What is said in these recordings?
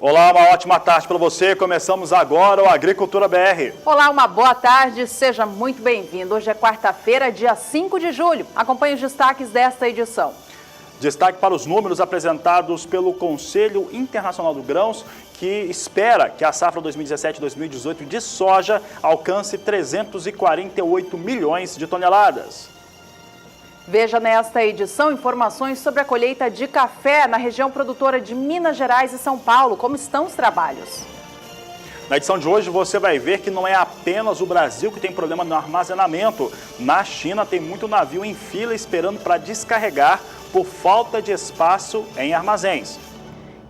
Olá, uma ótima tarde para você. Começamos agora o Agricultura BR. Olá, uma boa tarde. Seja muito bem-vindo. Hoje é quarta-feira, dia 5 de julho. Acompanhe os destaques desta edição. Destaque para os números apresentados pelo Conselho Internacional do Grãos, que espera que a safra 2017-2018 de soja alcance 348 milhões de toneladas. Veja nesta edição informações sobre a colheita de café na região produtora de Minas Gerais e São Paulo. Como estão os trabalhos? Na edição de hoje você vai ver que não é apenas o Brasil que tem problema no armazenamento. Na China tem muito navio em fila esperando para descarregar por falta de espaço em armazéns.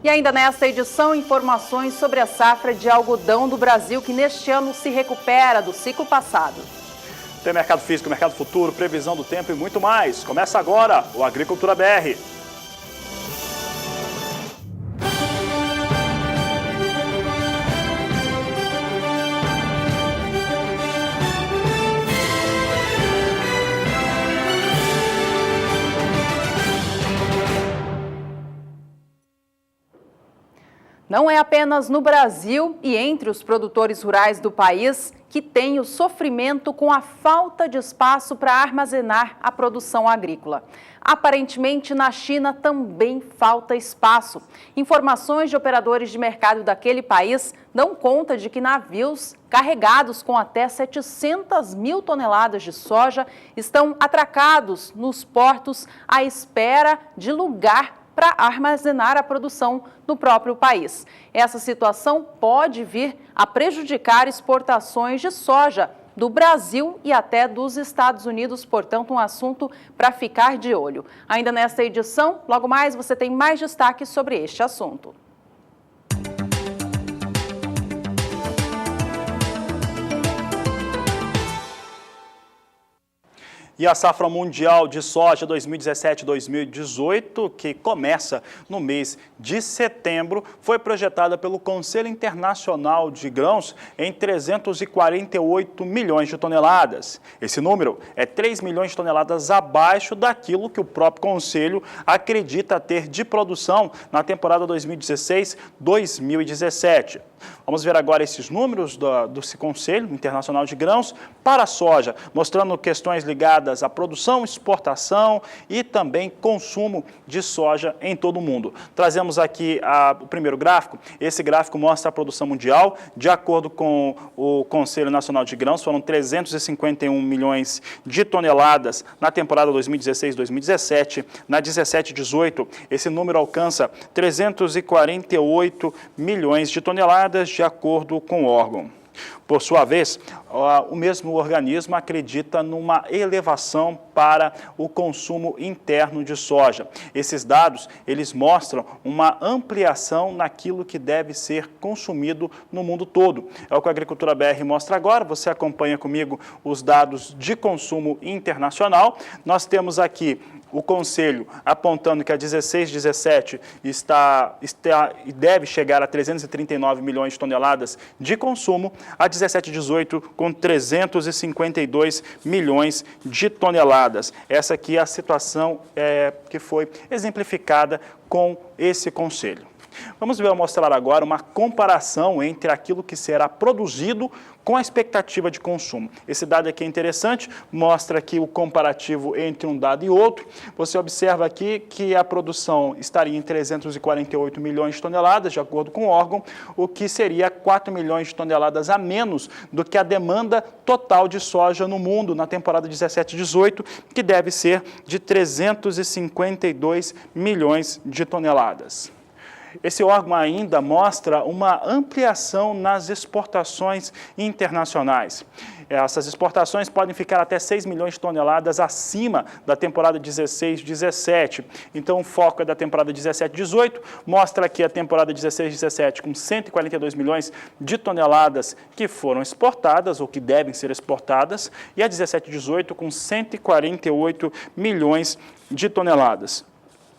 E ainda nesta edição, informações sobre a safra de algodão do Brasil, que neste ano se recupera do ciclo passado. Tem mercado físico, mercado futuro, previsão do tempo e muito mais. Começa agora o Agricultura BR. Não é apenas no Brasil e entre os produtores rurais do país que tem o sofrimento com a falta de espaço para armazenar a produção agrícola. Aparentemente, na China também falta espaço. Informações de operadores de mercado daquele país dão conta de que navios carregados com até 700 mil toneladas de soja estão atracados nos portos à espera de lugar para armazenar a produção no próprio país. Essa situação pode vir a prejudicar exportações de soja do Brasil e até dos Estados Unidos, portanto, um assunto para ficar de olho. Ainda nesta edição, logo mais você tem mais destaques sobre este assunto. E a safra mundial de soja 2017-2018, que começa no mês de setembro, foi projetada pelo Conselho Internacional de Grãos em 348 milhões de toneladas. Esse número é 3 milhões de toneladas abaixo daquilo que o próprio Conselho acredita ter de produção na temporada 2016-2017. Vamos ver agora esses números do Conselho Internacional de Grãos para a soja, mostrando questões ligadas à produção, exportação e também consumo de soja em todo o mundo. Trazemos aqui o primeiro gráfico. Esse gráfico mostra a produção mundial. De acordo com o Conselho Nacional de Grãos, foram 351 milhões de toneladas na temporada 2016-2017. Na 17-18, esse número alcança 348 milhões de toneladas, de acordo com o órgão. Por sua vez, o mesmo organismo acredita numa elevação para o consumo interno de soja. Esses dados, eles mostram uma ampliação naquilo que deve ser consumido no mundo todo. É o que a Agricultura BR mostra agora. Você acompanha comigo os dados de consumo internacional. Nós temos aqui o Conselho apontando que a 16-17 deve chegar a 339 milhões de toneladas de consumo, a 17-18 com 352 milhões de toneladas. Essa aqui é a situação que foi exemplificada com esse Conselho. Vamos mostrar agora uma comparação entre aquilo que será produzido com a expectativa de consumo. Esse dado aqui é interessante, mostra aqui o comparativo entre um dado e outro. Você observa aqui que a produção estaria em 348 milhões de toneladas, de acordo com o órgão, o que seria 4 milhões de toneladas a menos do que a demanda total de soja no mundo na temporada 17-18, que deve ser de 352 milhões de toneladas. Esse órgão ainda mostra uma ampliação nas exportações internacionais. Essas exportações podem ficar até 6 milhões de toneladas acima da temporada 16-17. Então, o foco é da temporada 17-18. Mostra aqui a temporada 16-17 com 142 milhões de toneladas que foram exportadas ou que devem ser exportadas. E a 17-18 com 148 milhões de toneladas.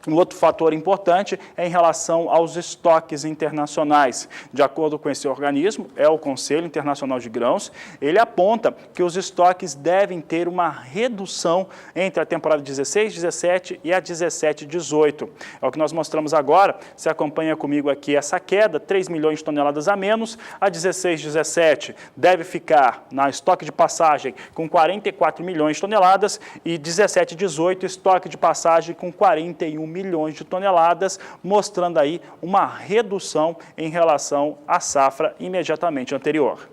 Um outro fator importante é em relação aos estoques internacionais. De acordo com esse organismo, é o Conselho Internacional de Grãos, ele aponta que os estoques devem ter uma redução entre a temporada 16-17 e a 17-18. É o que nós mostramos agora. Você acompanha comigo aqui essa queda, 3 milhões de toneladas a menos. A 16-17 deve ficar na estoque de passagem com 44 milhões de toneladas e 17-18 estoque de passagem com 41 milhões de toneladas, mostrando aí uma redução em relação à safra imediatamente anterior.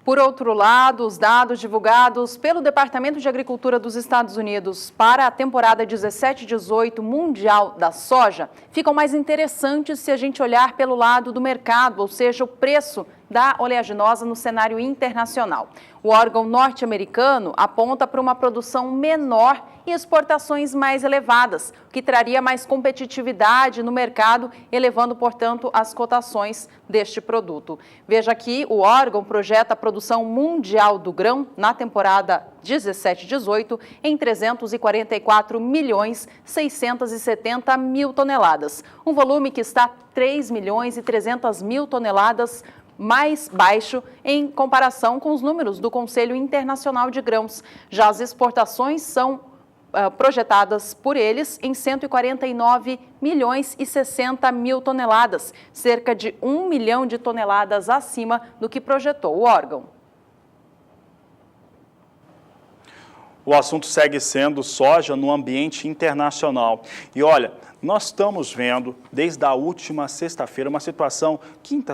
Por outro lado, os dados divulgados pelo Departamento de Agricultura dos Estados Unidos para a temporada 17-18 mundial da soja ficam mais interessantes se a gente olhar pelo lado do mercado, ou seja, o preço da oleaginosa no cenário internacional. O órgão norte-americano aponta para uma produção menor e exportações mais elevadas, o que traria mais competitividade no mercado, elevando, portanto, as cotações deste produto. Veja aqui, o órgão projeta a produção mundial do grão na temporada 17-18 em 344 milhões 670 mil toneladas, um volume que está 3 milhões e 300 mil toneladas mais baixo em comparação com os números do Conselho Internacional de Grãos. Já as exportações são projetadas por eles em 149 milhões e 60 mil toneladas, cerca de 1 milhão de toneladas acima do que projetou o órgão. O assunto segue sendo soja no ambiente internacional. E olha, nós estamos vendo, desde a última sexta-feira, uma situação,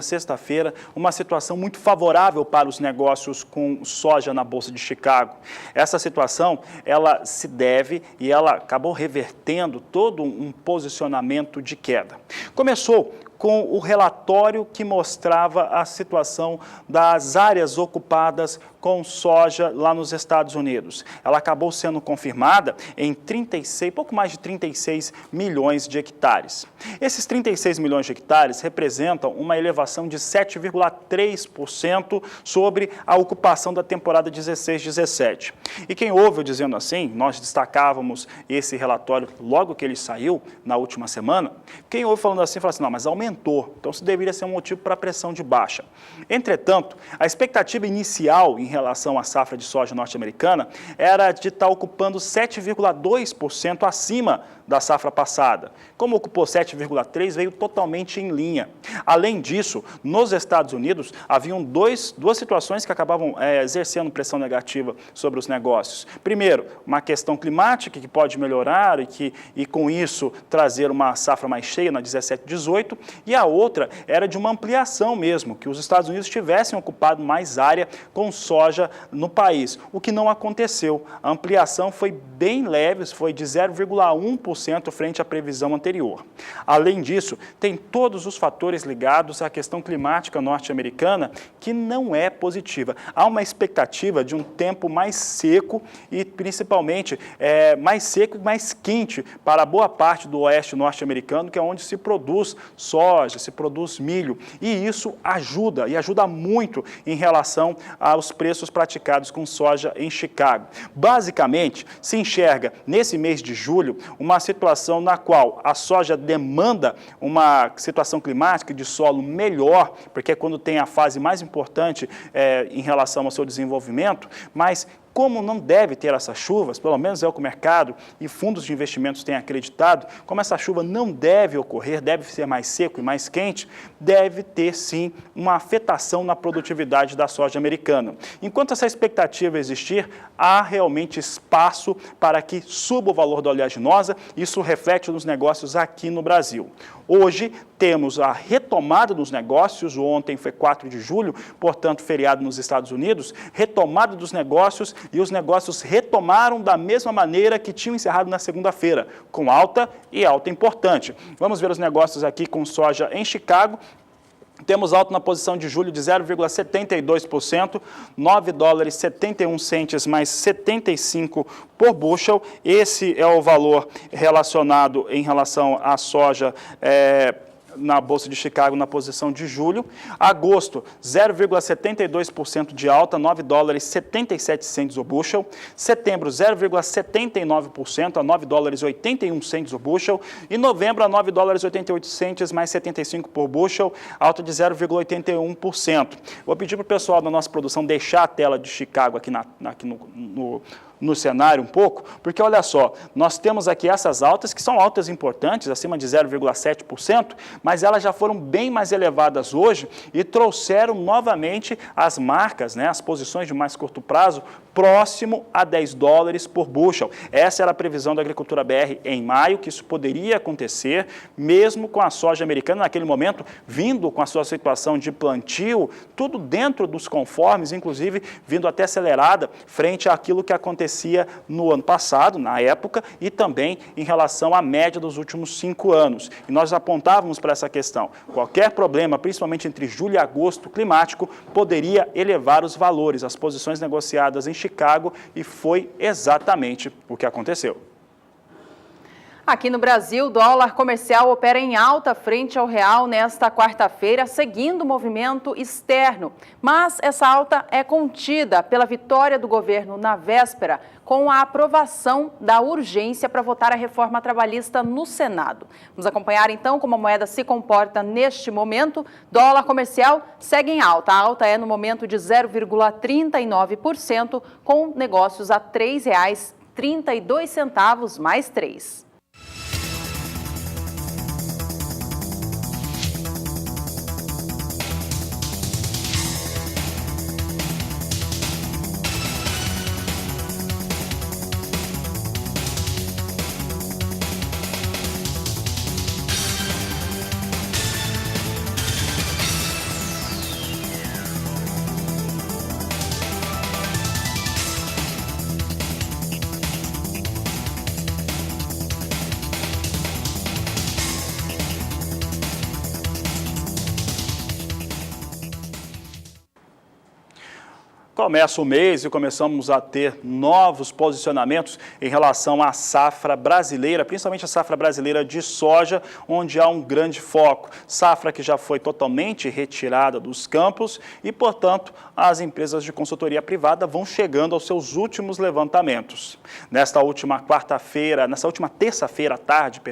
sexta-feira, uma situação muito favorável para os negócios com soja na Bolsa de Chicago. Essa situação, ela se deve e ela acabou revertendo todo um posicionamento de queda. Começou com o relatório que mostrava a situação das áreas ocupadas com soja lá nos Estados Unidos. Ela acabou sendo confirmada em pouco mais de 36 milhões de hectares. Esses 36 milhões de hectares representam uma elevação de 7,3% sobre a ocupação da temporada 16-17. E quem ouve eu dizendo assim, nós destacávamos esse relatório logo que ele saiu, na última semana, quem ouve falando assim, fala assim, não, mas aumentou, então isso deveria ser um motivo para a pressão de baixa. Entretanto, a expectativa inicial em relação à safra de soja norte-americana era de estar ocupando 7,2% acima da safra passada. Como ocupou 7,3%, veio totalmente em linha. Além disso, nos Estados Unidos, haviam duas situações que acabavam exercendo pressão negativa sobre os negócios. Primeiro, uma questão climática que pode melhorar e com isso trazer uma safra mais cheia na 17-18, e a outra era de uma ampliação mesmo, que os Estados Unidos tivessem ocupado mais área com soja no país, o que não aconteceu. A ampliação foi bem leve, foi de 0,1% frente à previsão anterior. Além disso, tem todos os fatores ligados à questão climática norte-americana que não é positiva. Há uma expectativa de um tempo mais seco e principalmente mais seco e mais quente para boa parte do oeste norte-americano, que é onde se produz soja, se produz milho. E isso ajuda, e ajuda muito em relação aos preços praticados com soja em Chicago. Basicamente, se enxerga nesse mês de julho uma situação na qual a soja demanda uma situação climática de solo melhor, porque é quando tem a fase mais importante em relação ao seu desenvolvimento, mas como não deve ter essas chuvas, pelo menos é o que o mercado e fundos de investimentos têm acreditado, como essa chuva não deve ocorrer, deve ser mais seco e mais quente, deve ter sim uma afetação na produtividade da soja americana. Enquanto essa expectativa existir, há realmente espaço para que suba o valor da oleaginosa, isso reflete nos negócios aqui no Brasil. Hoje temos a retomada dos negócios, ontem foi 4 de julho, portanto feriado nos Estados Unidos, retomada dos negócios e os negócios retomaram da mesma maneira que tinham encerrado na segunda-feira, com alta e alta importante. Vamos ver os negócios aqui com soja em Chicago. Temos alta na posição de julho de 0,72%, 9 dólares 71 centes mais 75 por bushel. Esse é o valor relacionado em relação à soja na Bolsa de Chicago na posição de julho. Agosto, 0,72% de alta, 9 dólares 77 centes o bushel. Setembro, 0,79% a 9 dólares 81 centes o bushel. E novembro, a 9 dólares 88 centes mais 75 por bushel, alta de 0,81%. Vou pedir para o pessoal da nossa produção deixar a tela de Chicago aqui no cenário um pouco, porque olha só, nós temos aqui essas altas, que são altas importantes, acima de 0,7%, mas elas já foram bem mais elevadas hoje e trouxeram novamente as marcas, as posições de mais curto prazo, próximo a 10 dólares por bushel. Essa era a previsão da Agricultura BR em maio, que isso poderia acontecer, mesmo com a soja americana, naquele momento, vindo com a sua situação de plantio, tudo dentro dos conformes, inclusive vindo até acelerada frente àquilo que acontecia no ano passado, na época, e também em relação à média dos últimos 5 anos. E nós apontávamos para essa questão. Qualquer problema, principalmente entre julho e agosto climático, poderia elevar os valores, as posições negociadas em Chicago, e foi exatamente o que aconteceu. Aqui no Brasil, o dólar comercial opera em alta frente ao real nesta quarta-feira, seguindo o movimento externo. Mas essa alta é contida pela vitória do governo na véspera, com a aprovação da urgência para votar a reforma trabalhista no Senado. Vamos acompanhar então como a moeda se comporta neste momento. Dólar comercial segue em alta. A alta é no momento de 0,39%, com negócios a R$ 3,32 mais 3. Começa o mês e começamos a ter novos posicionamentos em relação à safra brasileira, principalmente a safra brasileira de soja, onde há um grande foco. Safra que já foi totalmente retirada dos campos e, portanto, as empresas de consultoria privada vão chegando aos seus últimos levantamentos. Nesta última terça-feira à tarde,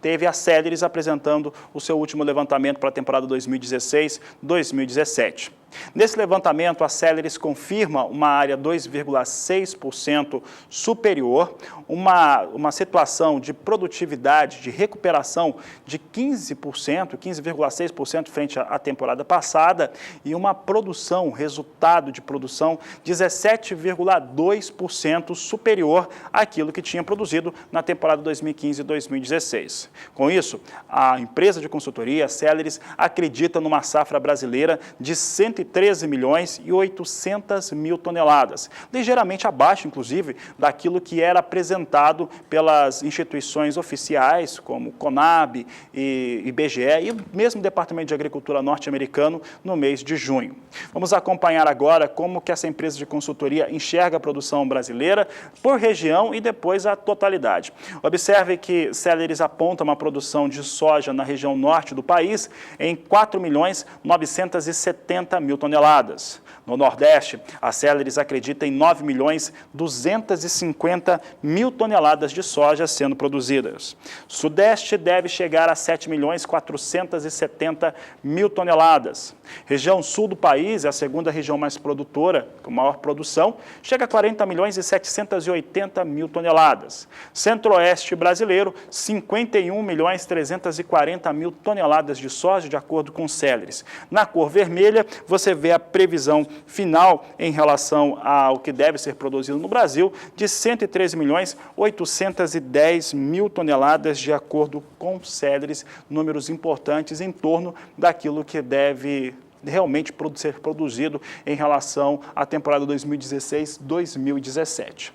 teve a Ceteris apresentando o seu último levantamento para a temporada 2016-2017. Nesse levantamento, a Ceteris confirma uma área 2,6% superior, uma situação de produtividade, de recuperação de 15%, 15,6% frente à temporada passada e uma produção, resultado de produção 17,2% superior àquilo que tinha produzido na temporada 2015-2016. Com isso, a empresa de consultoria, a Ceteris, acredita numa safra brasileira de 113 milhões e 800 mil toneladas, ligeiramente abaixo, inclusive, daquilo que era apresentado pelas instituições oficiais, como CONAB e IBGE, e o mesmo Departamento de Agricultura norte-americano no mês de junho. Vamos acompanhar agora como que essa empresa de consultoria enxerga a produção brasileira por região e depois a totalidade. Observe que Ceteris aponta uma produção de soja na região norte do país em 4.970.000 toneladas. No Nordeste, a Ceteris acredita em 9.250.000 toneladas de soja sendo produzidas. Sudeste deve chegar a 7.470.000 toneladas. Região sul do país é a segunda região mais produtora, com maior produção, chega a 40.780.000 toneladas. Centro-Oeste brasileiro, 51.340.000 toneladas de soja, de acordo com Ceteris. Na cor vermelha, você vê a previsão final em relação ao que deve ser produzido no Brasil, de 113.810.000 toneladas, de acordo com Ceteris, números importantes em torno daquilo que deve realmente ser produzido em relação à temporada 2016-2017.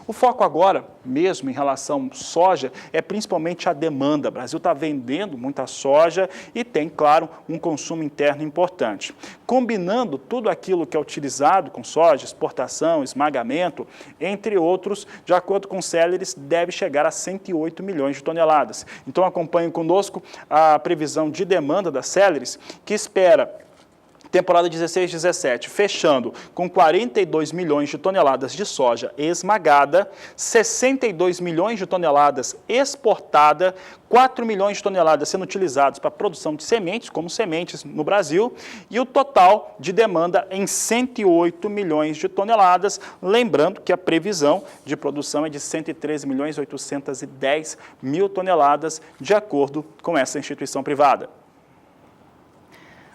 O foco agora, mesmo em relação à soja, é principalmente a demanda. O Brasil está vendendo muita soja e tem, claro, um consumo interno importante. Combinando tudo aquilo que é utilizado com soja, exportação, esmagamento, entre outros, de acordo com o Celeris, deve chegar a 108 milhões de toneladas. Então acompanhe conosco a previsão de demanda da Celeris, que espera temporada 16-17, fechando com 42 milhões de toneladas de soja esmagada, 62 milhões de toneladas exportada, 4 milhões de toneladas sendo utilizadas para a produção de sementes, como sementes no Brasil, e o total de demanda em 108 milhões de toneladas, lembrando que a previsão de produção é de 113 milhões 810 mil toneladas, de acordo com essa instituição privada.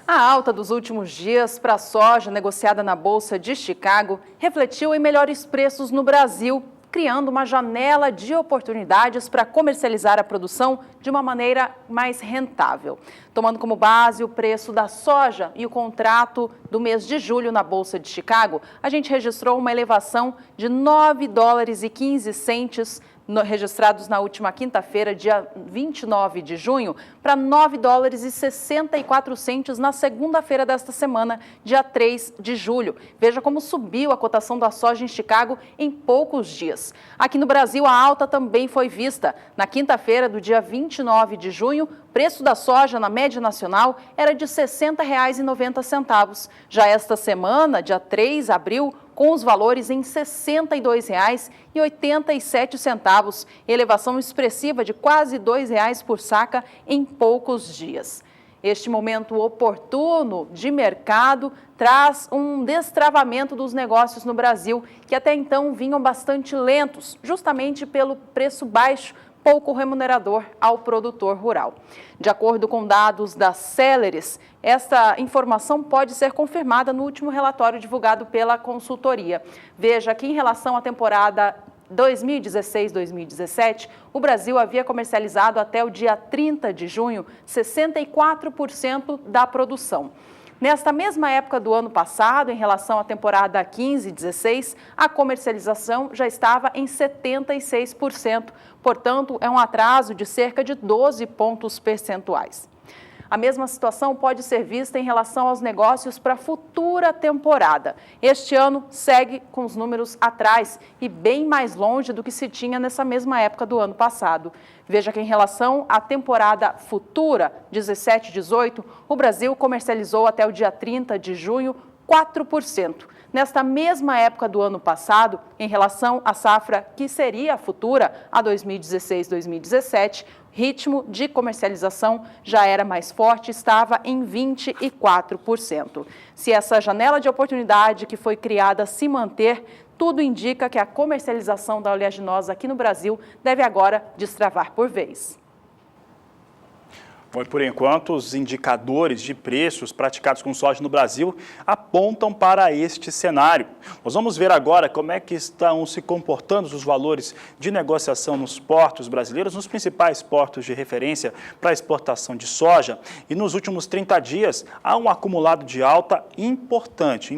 A alta dos últimos dias para a soja negociada na Bolsa de Chicago refletiu em melhores preços no Brasil, criando uma janela de oportunidades para comercializar a produção de uma maneira mais rentável. Tomando como base o preço da soja e o contrato do mês de julho na Bolsa de Chicago, a gente registrou uma elevação de 9 dólares e 15 centes registrados na última quinta-feira, dia 29 de junho, para 9 dólares e 64 centes na segunda-feira desta semana, dia 3 de julho. Veja como subiu a cotação da soja em Chicago em poucos dias. Aqui no Brasil, a alta também foi vista. Na quinta-feira do dia 29 de junho, o preço da soja na média nacional era de R$ 60,90. Já esta semana, dia 3 de abril, com os valores em R$ 62,87, elevação expressiva de quase R$ 2,00 por saca em poucos dias. Este momento oportuno de mercado traz um destravamento dos negócios no Brasil, que até então vinham bastante lentos, justamente pelo preço baixo, pouco remunerador ao produtor rural. De acordo com dados da Celeris, essa informação pode ser confirmada no último relatório divulgado pela consultoria. Veja que em relação à temporada 2016-2017, o Brasil havia comercializado até o dia 30 de junho 64% da produção. Nesta mesma época do ano passado, em relação à temporada 15-16, a comercialização já estava em 76%, portanto, é um atraso de cerca de 12 pontos percentuais. A mesma situação pode ser vista em relação aos negócios para a futura temporada. Este ano segue com os números atrás e bem mais longe do que se tinha nessa mesma época do ano passado. Veja que em relação à temporada futura, 17-18, o Brasil comercializou até o dia 30 de junho 4%. Nesta mesma época do ano passado, em relação à safra que seria a futura, a 2016-2017, ritmo de comercialização já era mais forte, estava em 24%. Se essa janela de oportunidade que foi criada se manter, tudo indica que a comercialização da oleaginosa aqui no Brasil deve agora destravar por vez. Por enquanto, os indicadores de preços praticados com soja no Brasil apontam para este cenário. Nós vamos ver agora como é que estão se comportando os valores de negociação nos portos brasileiros, nos principais portos de referência para a exportação de soja. E nos últimos 30 dias, há um acumulado de alta importante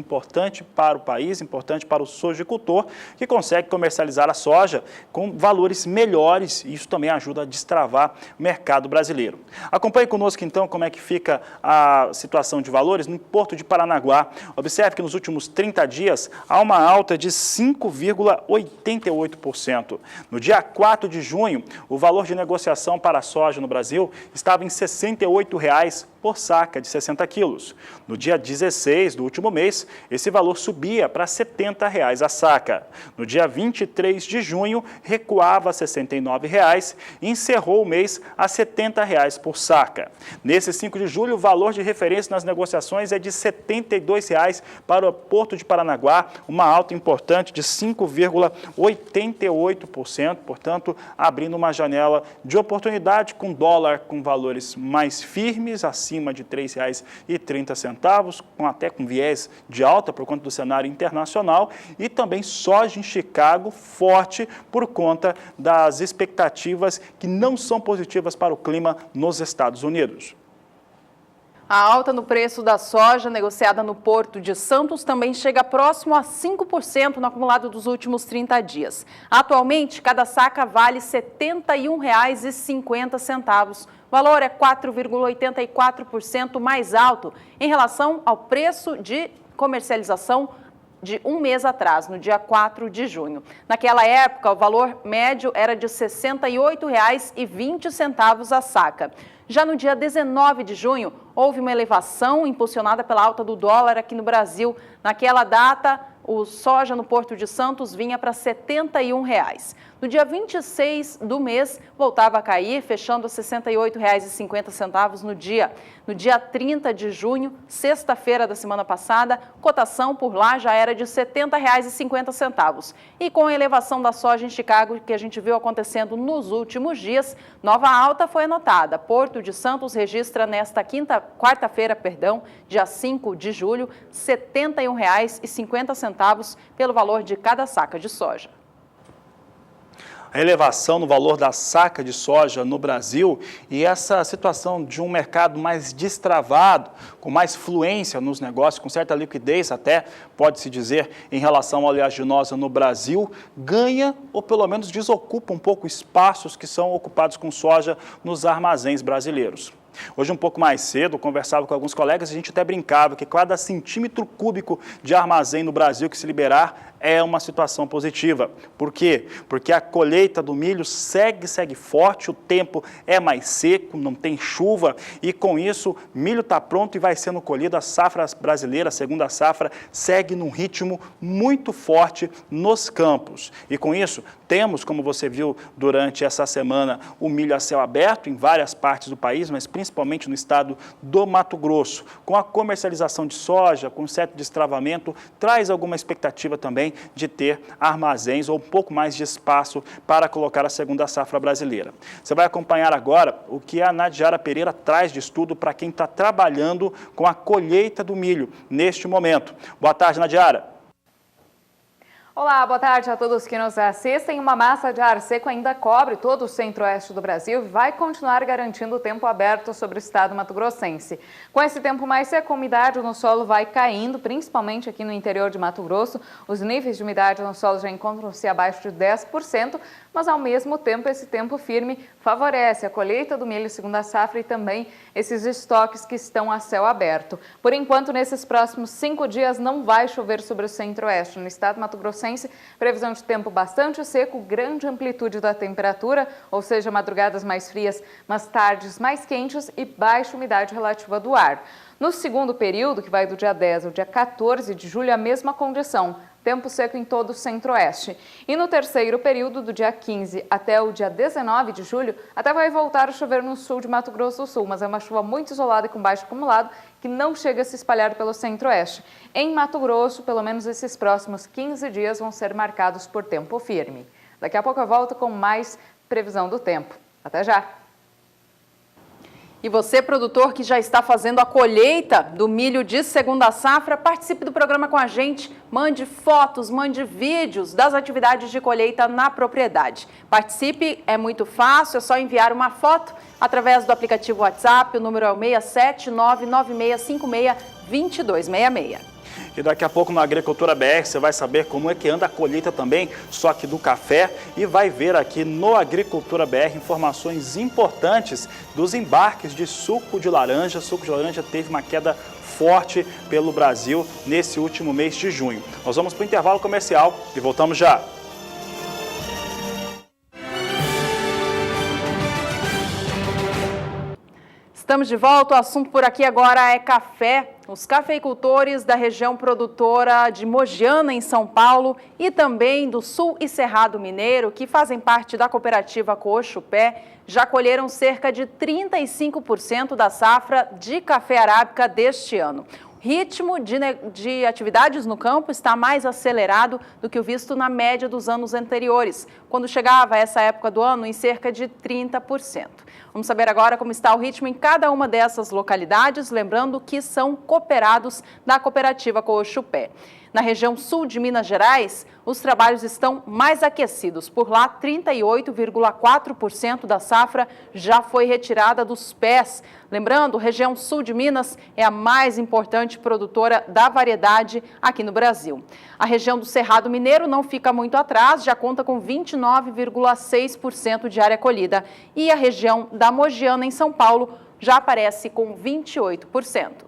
para o país, importante para o sojicultor, que consegue comercializar a soja com valores melhores, e isso também ajuda a destravar o mercado brasileiro. Acompanhe conosco, então, como é que fica a situação de valores no Porto de Paranaguá. Observe que nos últimos 30 dias há uma alta de 5,88%. No dia 4 de junho, o valor de negociação para a soja no Brasil estava em R$ 68,00 por saca de 60 quilos. No dia 16 do último mês, esse valor subia para R$ 70,00 a saca. No dia 23 de junho, recuava a R$ 69,00 e encerrou o mês a R$ 70,00 por saca. Nesse 5 de julho, o valor de referência nas negociações é de R$ 72,00 para o Porto de Paranaguá, uma alta importante de 5,88%, portanto, abrindo uma janela de oportunidade com dólar com valores mais firmes, acima de R$ 3,30, até com viés de alta por conta do cenário internacional, e também soja em Chicago forte por conta das expectativas que não são positivas para o clima nos Estados Unidos. A alta no preço da soja negociada no Porto de Santos também chega próximo a 5% no acumulado dos últimos 30 dias. Atualmente, cada saca vale R$ 71,50. O valor é 4,84% mais alto em relação ao preço de comercialização de um mês atrás, no dia 4 de junho. Naquela época, o valor médio era de R$ 68,20 a saca. Já no dia 19 de junho, houve uma elevação impulsionada pela alta do dólar aqui no Brasil. Naquela data, o soja no Porto de Santos vinha para R$ 71. No dia 26 do mês, voltava a cair, fechando a R$ 68,50 no dia. No dia 30 de junho, sexta-feira da semana passada, cotação por lá já era de R$ 70,50. E com a elevação da soja em Chicago, que a gente viu acontecendo nos últimos dias, nova alta foi anotada. Porto de Santos registra nesta quarta-feira, dia 5 de julho, R$ 71,50 pelo valor de cada saca de soja. A elevação no valor da saca de soja no Brasil e essa situação de um mercado mais destravado, com mais fluência nos negócios, com certa liquidez até, pode-se dizer, em relação à oleaginosa no Brasil, ganha ou pelo menos desocupa um pouco espaços que são ocupados com soja nos armazéns brasileiros. Hoje, um pouco mais cedo, conversava com alguns colegas e a gente até brincava que cada centímetro cúbico de armazém no Brasil que se liberar é uma situação positiva. Por quê? Porque a colheita do milho segue forte, o tempo é mais seco, não tem chuva e com isso milho está pronto e vai sendo colhido. A safra brasileira, a segunda safra, segue num ritmo muito forte nos campos. E com isso, temos, como você viu durante essa semana, o milho a céu aberto em várias partes do país, mas principalmente no estado do Mato Grosso. Com a comercialização de soja, com certo destravamento, traz alguma expectativa também de ter armazéns ou um pouco mais de espaço para colocar a segunda safra brasileira. Você vai acompanhar agora o que a Nadiara Pereira traz de estudo para quem está trabalhando com a colheita do milho neste momento. Boa tarde, Nadiara. Olá, boa tarde a todos que nos assistem. Uma massa de ar seco ainda cobre todo o centro-oeste do Brasil e vai continuar garantindo o tempo aberto sobre o estado mato-grossense. Com esse tempo mais seco, a umidade no solo vai caindo, principalmente aqui no interior de Mato Grosso. Os níveis de umidade no solo já encontram-se abaixo de 10%, mas ao mesmo tempo esse tempo firme favorece a colheita do milho segunda safra e também esses estoques que estão a céu aberto. Por enquanto, nesses próximos 5 dias não vai chover sobre o centro-oeste. No estado mato-grossense, previsão de tempo bastante seco, grande amplitude da temperatura, ou seja, madrugadas mais frias, mas tardes mais quentes e baixa umidade relativa do ar. No segundo período, que vai do dia 10 ao dia 14 de julho, a mesma condição. Tempo seco em todo o centro-oeste. E no terceiro período, do dia 15 até o dia 19 de julho, até vai voltar a chover no sul de Mato Grosso do Sul, mas é uma chuva muito isolada e com baixo acumulado, que não chega a se espalhar pelo centro-oeste. Em Mato Grosso, pelo menos esses próximos 15 dias vão ser marcados por tempo firme. Daqui a pouco eu volto com mais previsão do tempo. Até já! E você, produtor que já está fazendo a colheita do milho de segunda safra, participe do programa com a gente, mande fotos, mande vídeos das atividades de colheita na propriedade. Participe, é muito fácil, é só enviar uma foto através do aplicativo WhatsApp, o número é o 67996562266. E daqui a pouco no Agricultura BR você vai saber como é que anda a colheita também, só que do café, e vai ver aqui no Agricultura BR informações importantes dos embarques de suco de laranja. Suco de laranja teve uma queda forte pelo Brasil nesse último mês de junho. Nós vamos para o intervalo comercial e voltamos já. Estamos de volta, o assunto por aqui agora é café. Os cafeicultores da região produtora de Mogiana, em São Paulo, e também do Sul e Cerrado Mineiro, que fazem parte da cooperativa Coxupé, já colheram cerca de 35% da safra de café arábica deste ano. O ritmo de atividades no campo está mais acelerado do que o visto na média dos anos anteriores, quando chegava a essa época do ano em cerca de 30%. Vamos saber agora como está o ritmo em cada uma dessas localidades, lembrando que são cooperados da cooperativa Coxupé. Na região sul de Minas Gerais, os trabalhos estão mais aquecidos. Por lá, 38,4% da safra já foi retirada dos pés. Lembrando, a região sul de Minas é a mais importante produtora da variedade aqui no Brasil. A região do Cerrado Mineiro não fica muito atrás, já conta com 29,6% de área colhida. E a região da Mogiana, em São Paulo, já aparece com 28%.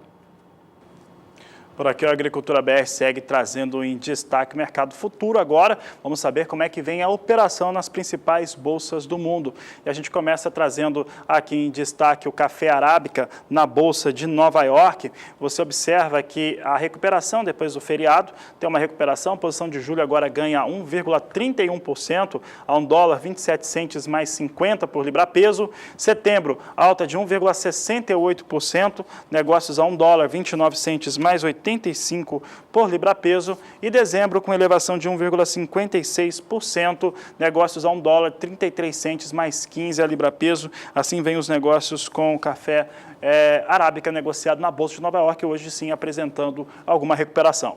Por aqui a Agricultura BR segue trazendo em destaque o mercado futuro. Agora vamos saber como é que vem a operação nas principais bolsas do mundo. E a gente começa trazendo aqui em destaque o café arábica na Bolsa de Nova York. Você observa que a recuperação depois do feriado tem uma recuperação. A posição de julho agora ganha 1,31% a $1,27 mais 50 por libra-peso. Setembro, alta de 1,68%, negócios a $1,29 mais 85 por libra-peso, e dezembro com elevação de 1,56%, negócios a $1,33 mais 15 a libra-peso. Assim vem os negócios com o café arábica negociado na Bolsa de Nova York, hoje sim apresentando alguma recuperação.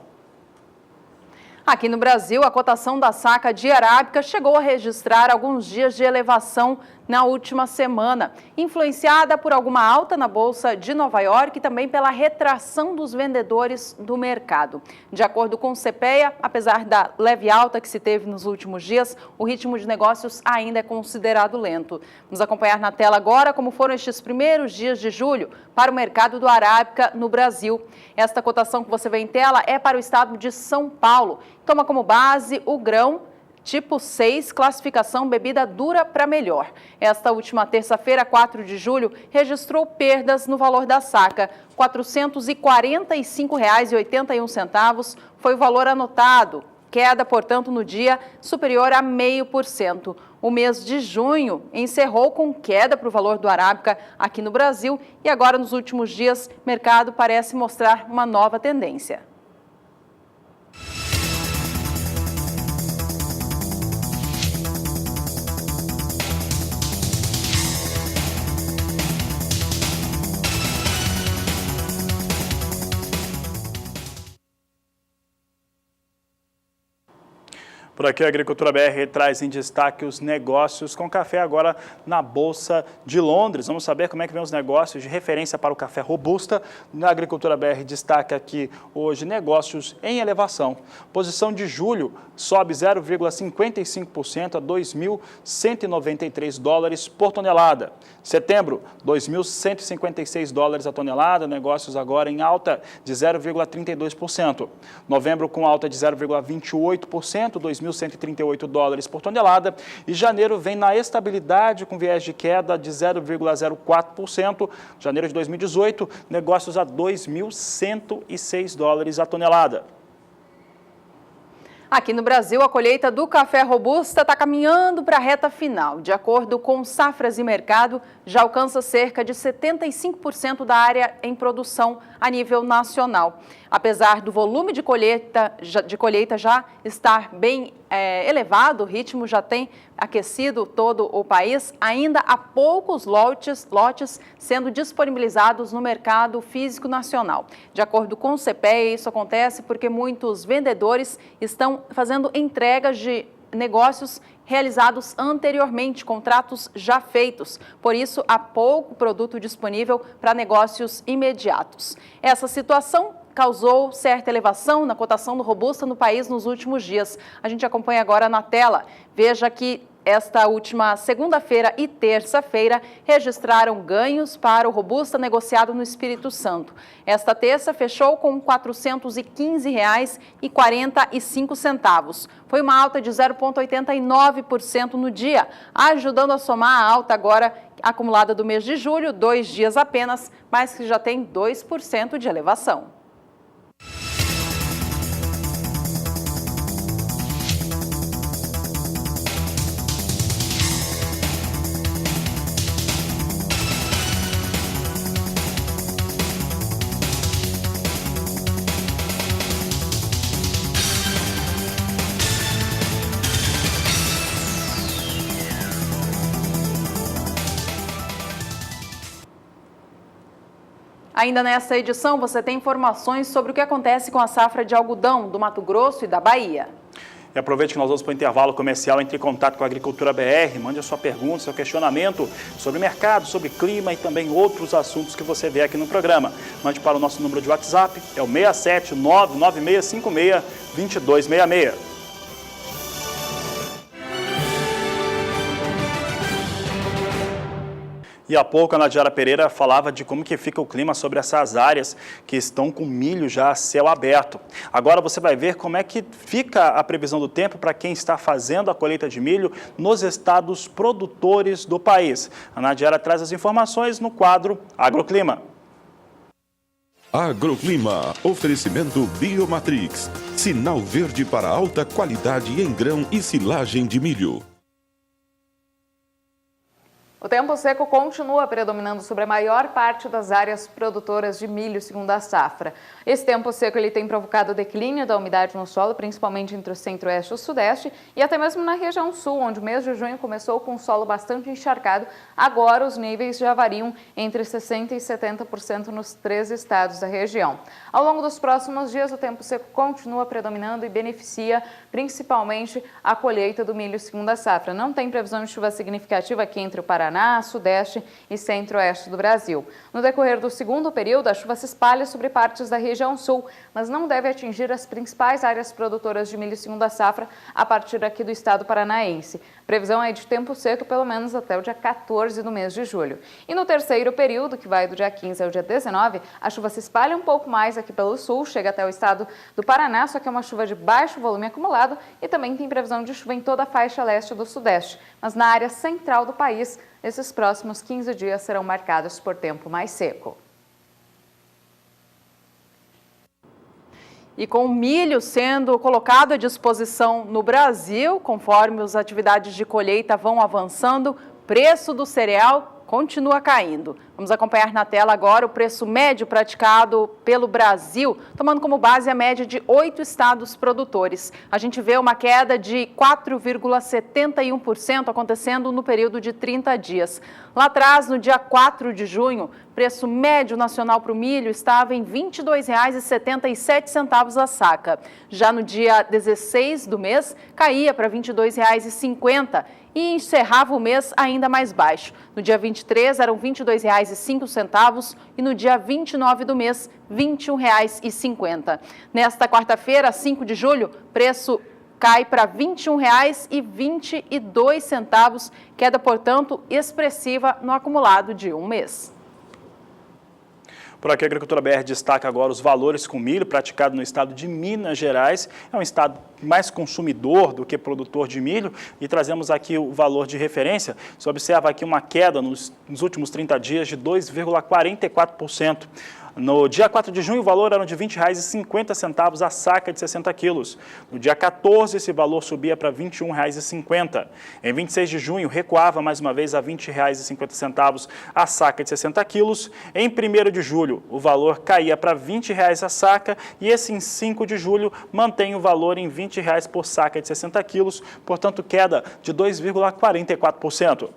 Aqui no Brasil, a cotação da saca de arábica chegou a registrar alguns dias de elevação na última semana, influenciada por alguma alta na Bolsa de Nova York e também pela retração dos vendedores do mercado. De acordo com o CPEA, apesar da leve alta que se teve nos últimos dias, o ritmo de negócios ainda é considerado lento. Vamos acompanhar na tela agora como foram estes primeiros dias de julho para o mercado do arábica no Brasil. Esta cotação que você vê em tela é para o estado de São Paulo. Toma como base o grão tipo 6, classificação bebida dura para melhor. Esta última terça-feira, 4 de julho, registrou perdas no valor da saca. R$ 445,81 foi o valor anotado. Queda, portanto, no dia superior a 0,5%. O mês de junho encerrou com queda para o valor do arábica aqui no Brasil e agora, nos últimos dias, o mercado parece mostrar uma nova tendência. Por aqui a Agricultura BR traz em destaque os negócios com café agora na Bolsa de Londres. Vamos saber como é que vem os negócios de referência para o café robusta. Na Agricultura BR destaca aqui hoje negócios em elevação. Posição de julho sobe 0,55% a $2.193 por tonelada. Setembro, $2.156 a tonelada, negócios agora em alta de 0,32%. Novembro com alta de 0,28%, $2.138 por tonelada, e janeiro vem na estabilidade com viés de queda de 0,04%. Janeiro de 2018, negócios a $2.106 a tonelada. Aqui no Brasil, a colheita do café robusta está caminhando para a reta final. De acordo com Safras e Mercado, já alcança cerca de 75% da área em produção a nível nacional. Apesar do volume de colheita já estar bem elevado, o ritmo já tem aquecido todo o país, ainda há poucos lotes sendo disponibilizados no mercado físico nacional. De acordo com o CPEA, isso acontece porque muitos vendedores estão fazendo entregas de negócios realizados anteriormente, contratos já feitos. Por isso, há pouco produto disponível para negócios imediatos. Essa situação causou certa elevação na cotação do robusta no país nos últimos dias. A gente acompanha agora na tela. Veja que esta última segunda-feira e terça-feira registraram ganhos para o robusta negociado no Espírito Santo. Esta terça fechou com R$ 415,45. Foi uma alta de 0,89% no dia, ajudando a somar a alta agora acumulada do mês de julho, 2 dias apenas, mas que já tem 2% de elevação. A Ainda nesta edição, você tem informações sobre o que acontece com a safra de algodão do Mato Grosso e da Bahia. E aproveite que nós vamos para o intervalo comercial, entre em contato com a Agricultura BR, mande a sua pergunta, seu questionamento sobre mercado, sobre clima e também outros assuntos que você vê aqui no programa. Mande para o nosso número de WhatsApp, é o 67996562266. E há pouco a Nadiara Pereira falava de como que fica o clima sobre essas áreas que estão com milho já a céu aberto. Agora você vai ver como é que fica a previsão do tempo para quem está fazendo a colheita de milho nos estados produtores do país. A Nadiara traz as informações no quadro Agroclima. Agroclima, oferecimento Biomatrix, sinal verde para alta qualidade em grão e silagem de milho. O tempo seco continua predominando sobre a maior parte das áreas produtoras de milho, segundo a safra. Esse tempo seco ele tem provocado o declínio da umidade no solo, principalmente entre o centro-oeste e o sudeste, e até mesmo na região sul, onde o mês de junho começou com um solo bastante encharcado. Agora os níveis já variam entre 60% e 70% nos 3 estados da região. Ao longo dos próximos dias, o tempo seco continua predominando e beneficia principalmente a colheita do milho, segundo a safra. Não tem previsão de chuva significativa aqui entre o Paraná, Sudeste e Centro-Oeste do Brasil. No decorrer do segundo período, a chuva se espalha sobre partes da região sul, mas não deve atingir as principais áreas produtoras de milho segundo a safra a partir aqui do estado paranaense. Previsão é de tempo seco pelo menos até o dia 14 do mês de julho. E no terceiro período, que vai do dia 15 ao dia 19, a chuva se espalha um pouco mais aqui pelo sul, chega até o estado do Paraná, só que é uma chuva de baixo volume acumulado e também tem previsão de chuva em toda a faixa leste do sudeste. Mas na área central do país, esses próximos 15 dias serão marcados por tempo mais seco. E com o milho sendo colocado à disposição no Brasil, conforme as atividades de colheita vão avançando, o preço do cereal continua caindo. Vamos acompanhar na tela agora o preço médio praticado pelo Brasil, tomando como base a média de 8 estados produtores. A gente vê uma queda de 4,71% acontecendo no período de 30 dias. Lá atrás, no dia 4 de junho, preço médio nacional para o milho estava em R$ 22,77 a saca. Já no dia 16 do mês, caía para R$ 22,50 e encerrava o mês ainda mais baixo. No dia 23, eram R$ 22,05 e no dia 29 do mês, R$ 21,50. Nesta quarta-feira, 5 de julho, preço cai para R$ 21,22, queda, portanto, expressiva no acumulado de um mês. Por aqui, a Agricultura BR destaca agora os valores com milho praticado no estado de Minas Gerais. É um estado mais consumidor do que produtor de milho e trazemos aqui o valor de referência. Você observa aqui uma queda nos últimos 30 dias de 2,44%. No dia 4 de junho, o valor era de R$ 20,50 a saca de 60 quilos. No dia 14, esse valor subia para R$ 21,50. Em 26 de junho, recuava mais uma vez a R$ 20,50 a saca de 60 quilos. Em 1º de julho, o valor caía para R$ 20 a saca e esse em 5 de julho mantém o valor em R$ 20 por saca de 60 quilos, portanto, queda de 2,44%.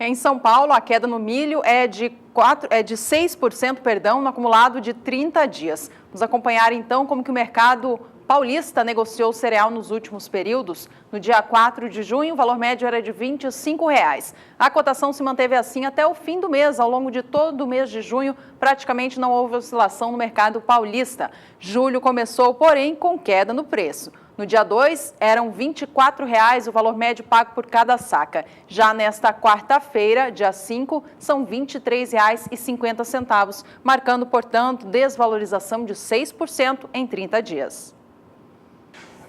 Em São Paulo, a queda no milho é de 6%, no acumulado de 30 dias. Vamos acompanhar então como que o mercado paulista negociou o cereal nos últimos períodos. No dia 4 de junho, o valor médio era de R$ 25. A cotação se manteve assim até o fim do mês. Ao longo de todo o mês de junho, praticamente não houve oscilação no mercado paulista. Julho começou, porém, com queda no preço. No dia 2, eram R$ 24 o valor médio pago por cada saca. Já nesta quarta-feira, dia 5, são R$ 23,50, marcando, portanto, desvalorização de 6% em 30 dias.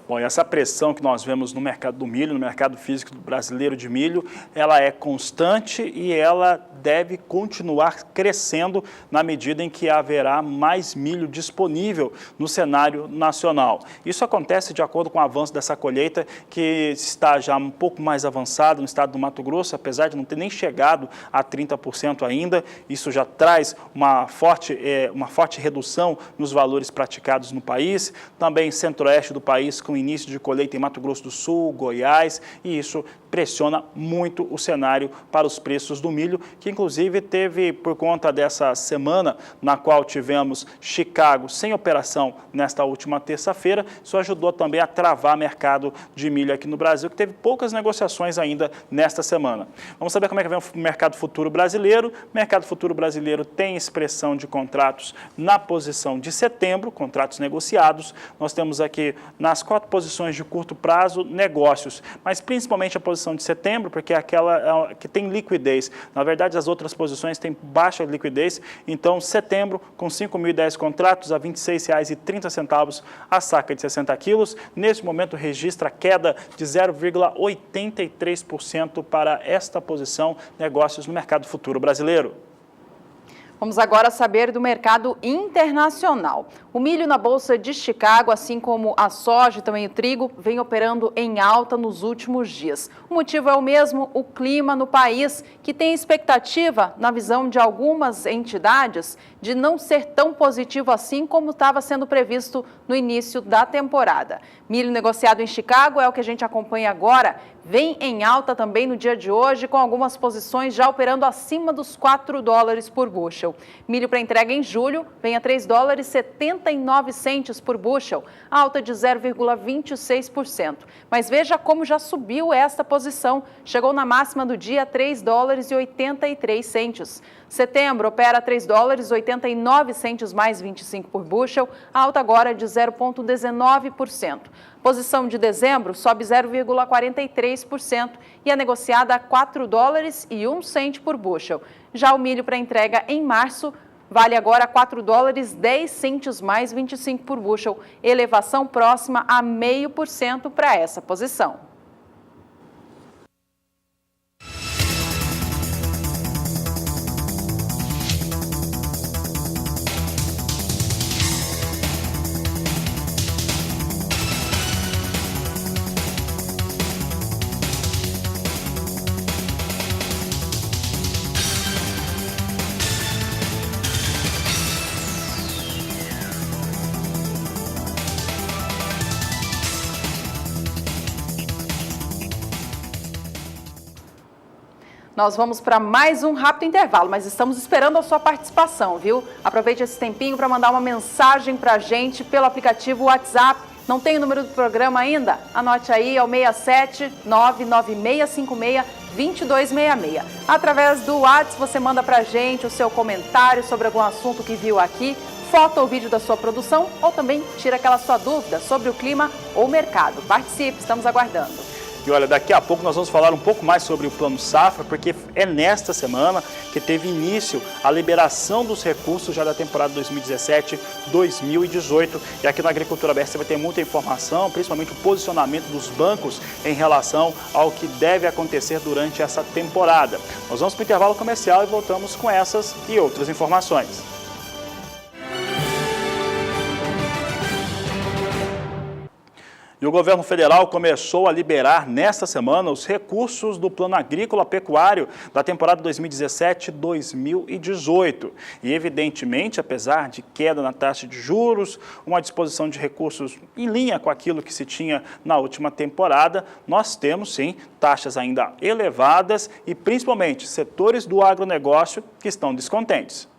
Bom, e essa pressão que nós vemos no mercado do milho, no mercado físico brasileiro de milho, ela é constante e ela deve continuar crescendo na medida em que haverá mais milho disponível no cenário nacional. Isso acontece de acordo com o avanço dessa colheita, que está já um pouco mais avançada no estado do Mato Grosso, apesar de não ter nem chegado a 30% ainda. Isso já traz uma forte redução nos valores praticados no país. Também centro-oeste do país com início de colheita em Mato Grosso do Sul, Goiás, e isso pressiona muito o cenário para os preços do milho, que inclusive teve, por conta dessa semana na qual tivemos Chicago sem operação nesta última terça-feira, isso ajudou também a travar mercado de milho aqui no Brasil, que teve poucas negociações ainda nesta semana. Vamos saber como é que vem o mercado futuro brasileiro. O mercado futuro brasileiro tem expressão de contratos na posição de setembro, contratos negociados. Nós temos aqui nas 4 posições de curto prazo negócios, mas principalmente a posição de setembro, porque é aquela que tem liquidez. Na verdade, as outras posições têm baixa liquidez, então setembro com 5.010 contratos a R$ 26,30 a saca de 60 quilos. Nesse momento registra queda de 0,83% para esta posição negócios no mercado futuro brasileiro. Vamos agora saber do mercado internacional. O milho na Bolsa de Chicago, assim como a soja e também o trigo, vem operando em alta nos últimos dias. O motivo é o mesmo, o clima no país, que tem expectativa, na visão de algumas entidades, de não ser tão positivo assim como estava sendo previsto no início da temporada. Milho negociado em Chicago é o que a gente acompanha agora, vem em alta também no dia de hoje, com algumas posições já operando acima dos $4 por bushel. Milho para entrega em julho vem a $3,79 por bushel, alta de 0,26%. Mas veja como já subiu esta posição, chegou na máxima do dia a $3,83. Setembro opera $3,89 mais 25 por bushel, alta agora de 0,19%. Posição de dezembro sobe 0,43% e é negociada a $4,01 por bushel. Já o milho para entrega em março vale agora $4,10 mais 25 por bushel, elevação próxima a 0,5% para essa posição. Nós vamos para mais um rápido intervalo, mas estamos esperando a sua participação, viu? Aproveite esse tempinho para mandar uma mensagem para a gente pelo aplicativo WhatsApp. Não tem o número do programa ainda? Anote aí, é o 67996562266. Através do WhatsApp você manda para a gente o seu comentário sobre algum assunto que viu aqui, foto ou vídeo da sua produção, ou também tira aquela sua dúvida sobre o clima ou mercado. Participe, estamos aguardando. E olha, daqui a pouco nós vamos falar um pouco mais sobre o Plano Safra, porque é nesta semana que teve início a liberação dos recursos já da temporada 2017-2018. E aqui na Agricultura BR você vai ter muita informação, principalmente o posicionamento dos bancos em relação ao que deve acontecer durante essa temporada. Nós vamos para o intervalo comercial e voltamos com essas e outras informações. E o governo federal começou a liberar nesta semana os recursos do Plano Agrícola Pecuário da temporada 2017-2018. E, evidentemente, apesar de queda na taxa de juros, uma disposição de recursos em linha com aquilo que se tinha na última temporada, nós temos, sim, taxas ainda elevadas e, principalmente, setores do agronegócio que estão descontentes.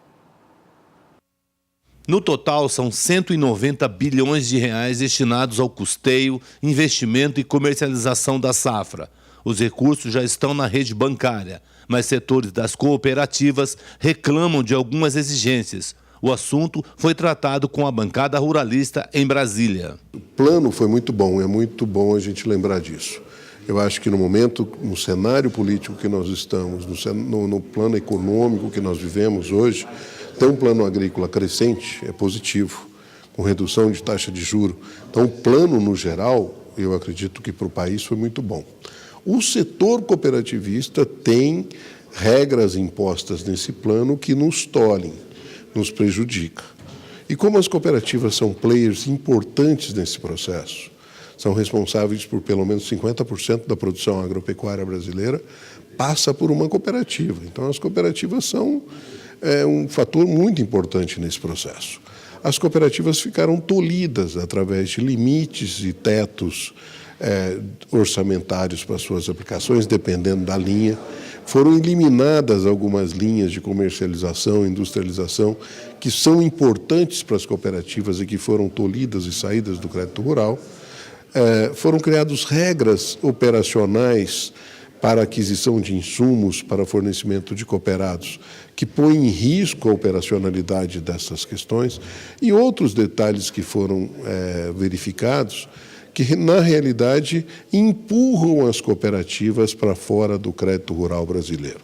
No total, são 190 bilhões de reais destinados ao custeio, investimento e comercialização da safra. Os recursos já estão na rede bancária, mas setores das cooperativas reclamam de algumas exigências. O assunto foi tratado com a bancada ruralista em Brasília. O plano foi muito bom, é muito bom a gente lembrar disso. Eu acho que no momento, no cenário político que nós estamos, no plano econômico que nós vivemos hoje, ter um plano agrícola crescente é positivo, com redução de taxa de juros. Então, o plano, no geral, eu acredito que para o país foi muito bom. O setor cooperativista tem regras impostas nesse plano que nos tolhem, nos prejudica. E como as cooperativas são players importantes nesse processo, são responsáveis por pelo menos 50% da produção agropecuária brasileira, passa por uma cooperativa. Então, as cooperativas são um fator muito importante nesse processo. as cooperativas ficaram tolhidas através de limites e tetos orçamentários para suas aplicações, dependendo da linha. Foram eliminadas algumas linhas de comercialização, industrialização, que são importantes para as cooperativas e que foram tolhidas e saídas do crédito rural. Foram criadas regras operacionais para aquisição de insumos para fornecimento de cooperados, que põem em risco a operacionalidade dessas questões, e outros detalhes que foram verificados, que, na realidade, empurram as cooperativas para fora do crédito rural brasileiro.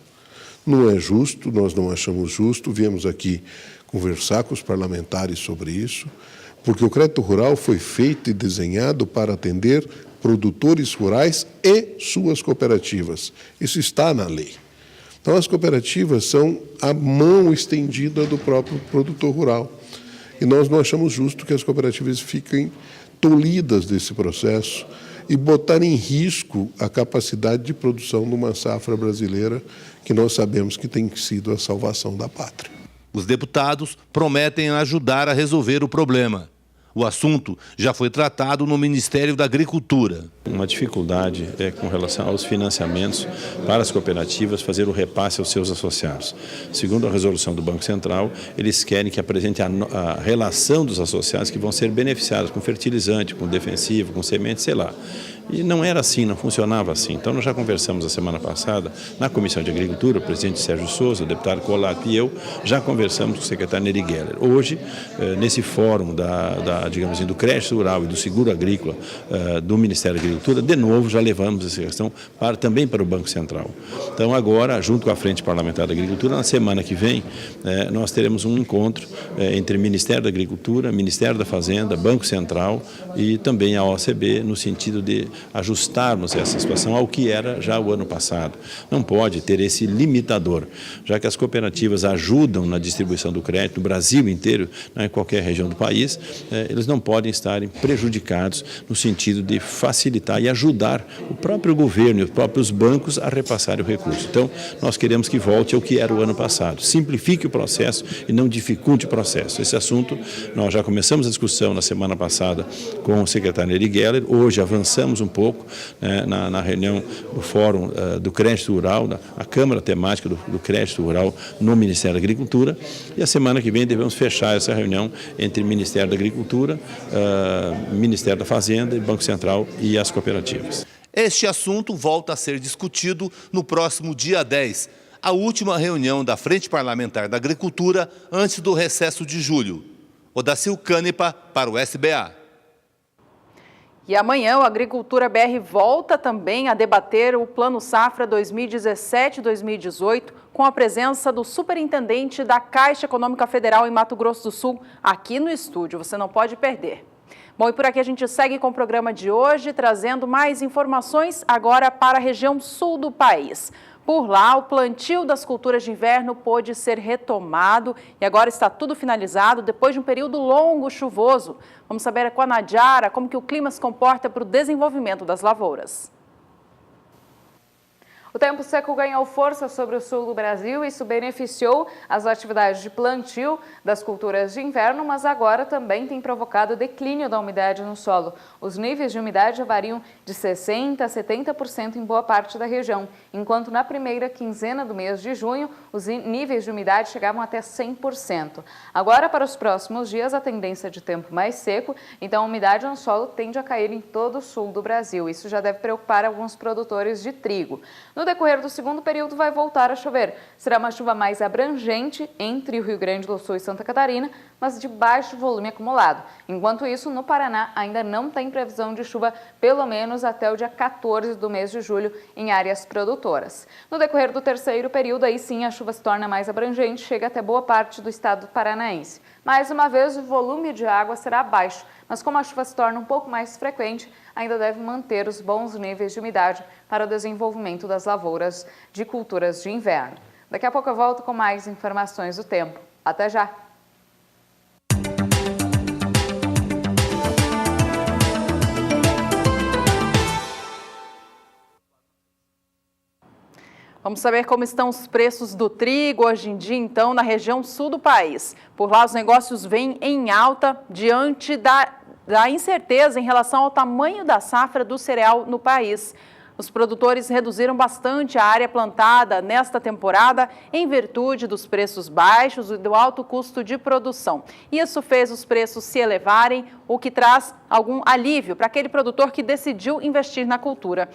Não é justo, nós não achamos justo, viemos aqui conversar com os parlamentares sobre isso, porque o crédito rural foi feito e desenhado para atender produtores rurais e suas cooperativas. Isso está na lei. Então, as cooperativas são a mão estendida do próprio produtor rural. E nós não achamos justo que as cooperativas fiquem tolhidas desse processo e botar em risco a capacidade de produção de uma safra brasileira que nós sabemos que tem sido a salvação da pátria. Os deputados prometem ajudar a resolver o problema. O assunto já foi tratado no Ministério da Agricultura. Uma dificuldade com relação aos financiamentos para as cooperativas fazer o repasse aos seus associados. Segundo a resolução do Banco Central, eles querem que apresente a relação dos associados que vão ser beneficiados com fertilizante, com defensivo, com semente, sei lá. E não era assim, não funcionava assim. Então, nós já conversamos a semana passada na Comissão de Agricultura, o presidente Sérgio Souza, o deputado Colato e eu, já conversamos com o secretário Neri Geller. Hoje, nesse fórum digamos assim, do crédito rural e do seguro agrícola do Ministério da Agricultura, de novo, já levamos essa questão também para o Banco Central. Então, agora, junto com a Frente Parlamentar da Agricultura, na semana que vem, nós teremos um encontro entre Ministério da Agricultura, Ministério da Fazenda, Banco Central e também a OCB, no sentido de ajustarmos essa situação ao que era já o ano passado. Não pode ter esse limitador, já que as cooperativas ajudam na distribuição do crédito no Brasil inteiro, em qualquer região do país, eles não podem estarem prejudicados no sentido de facilitar e ajudar o próprio governo e os próprios bancos a repassarem o recurso. Então, nós queremos que volte ao que era o ano passado. Simplifique o processo e não dificulte o processo. Esse assunto, nós já começamos a discussão na semana passada com o secretário Neri Geller, hoje avançamos um pouco na reunião do Fórum do Crédito Rural, a Câmara Temática do Crédito Rural no Ministério da Agricultura, e a semana que vem devemos fechar essa reunião entre o Ministério da Agricultura, Ministério da Fazenda, Banco Central e as cooperativas. Este assunto volta a ser discutido no próximo dia 10, a última reunião da Frente Parlamentar da Agricultura antes do recesso de julho. Odacil Canepa para o SBA. E amanhã o Agricultura BR volta também a debater o Plano Safra 2017-2018 com a presença do superintendente da Caixa Econômica Federal em Mato Grosso do Sul aqui no estúdio. Você não pode perder. Bom, e por aqui a gente segue com o programa de hoje, trazendo mais informações agora para a região sul do país. Por lá, o plantio das culturas de inverno pôde ser retomado e agora está tudo finalizado depois de um período longo chuvoso. Vamos saber com a Nadiara como que o clima se comporta para o desenvolvimento das lavouras. O tempo seco ganhou força sobre o sul do Brasil e isso beneficiou as atividades de plantio das culturas de inverno, mas agora também tem provocado declínio da umidade no solo. Os níveis de umidade já variam de 60% a 70% em boa parte da região, enquanto na primeira quinzena do mês de junho, os níveis de umidade chegavam até 100%. Agora, para os próximos dias, a tendência de tempo mais seco, então a umidade no solo tende a cair em todo o sul do Brasil. Isso já deve preocupar alguns produtores de trigo. No decorrer do segundo período vai voltar a chover. Será uma chuva mais abrangente entre o Rio Grande do Sul e Santa Catarina, mas de baixo volume acumulado. Enquanto isso, no Paraná ainda não tem previsão de chuva, pelo menos até o dia 14 do mês de julho, em áreas produtoras. No decorrer do terceiro período, aí sim a chuva se torna mais abrangente, chega até boa parte do estado paranaense. Mais uma vez, o volume de água será baixo, mas como a chuva se torna um pouco mais frequente, ainda deve manter os bons níveis de umidade para o desenvolvimento das lavouras de culturas de inverno. Daqui a pouco eu volto com mais informações do tempo. Até já! Vamos saber como estão os preços do trigo hoje em dia, então, na região sul do país. Por lá, os negócios vêm em alta diante da incerteza em relação ao tamanho da safra do cereal no país. Os produtores reduziram bastante a área plantada nesta temporada em virtude dos preços baixos e do alto custo de produção. Isso fez os preços se elevarem, o que traz algum alívio para aquele produtor que decidiu investir na cultura.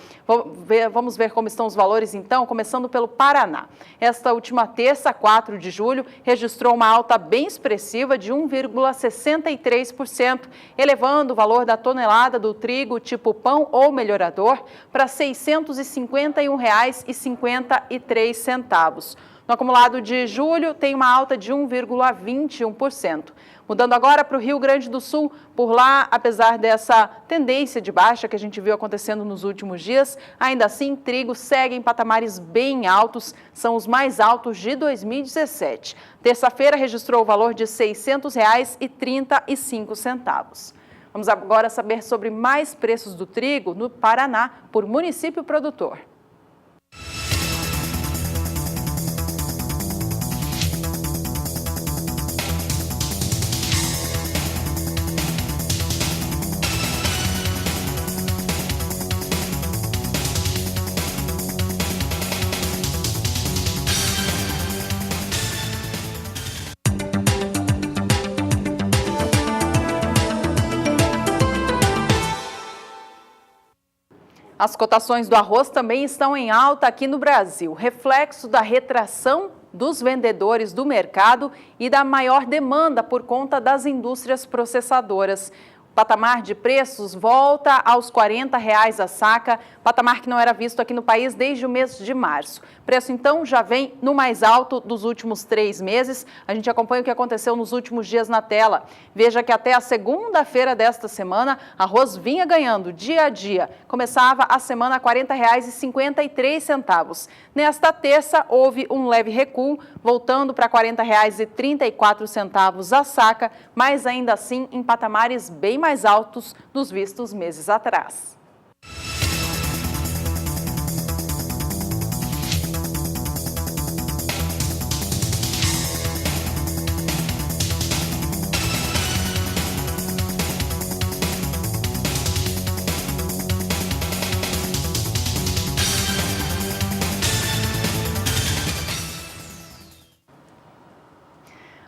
Vamos ver como estão os valores, então, começando pelo Paraná. Esta última terça, 4 de julho, registrou uma alta bem expressiva de 1,63%, elevando o valor da tonelada do trigo tipo pão ou melhorador para R$ 651,53. No acumulado de julho, tem uma alta de 1,21%. Mudando agora para o Rio Grande do Sul, por lá, apesar dessa tendência de baixa que a gente viu acontecendo nos últimos dias, ainda assim, trigo segue em patamares bem altos, são os mais altos de 2017. Terça-feira registrou o valor de R$ 600,35. Vamos agora saber sobre mais preços do trigo no Paraná por município produtor. As cotações do arroz também estão em alta aqui no Brasil, reflexo da retração dos vendedores do mercado e da maior demanda por conta das indústrias processadoras. O patamar de preços volta aos R$ 40 a saca, patamar que não era visto aqui no país desde o mês de março. O preço, então, já vem no mais alto dos últimos 3 meses. A gente acompanha o que aconteceu nos últimos dias na tela. Veja que até a segunda-feira desta semana, arroz vinha ganhando dia a dia. Começava a semana a R$ 40,53. Nesta terça, houve um leve recuo, voltando para R$ 40,34 a saca, mas ainda assim em patamares bem mais altos dos vistos meses atrás.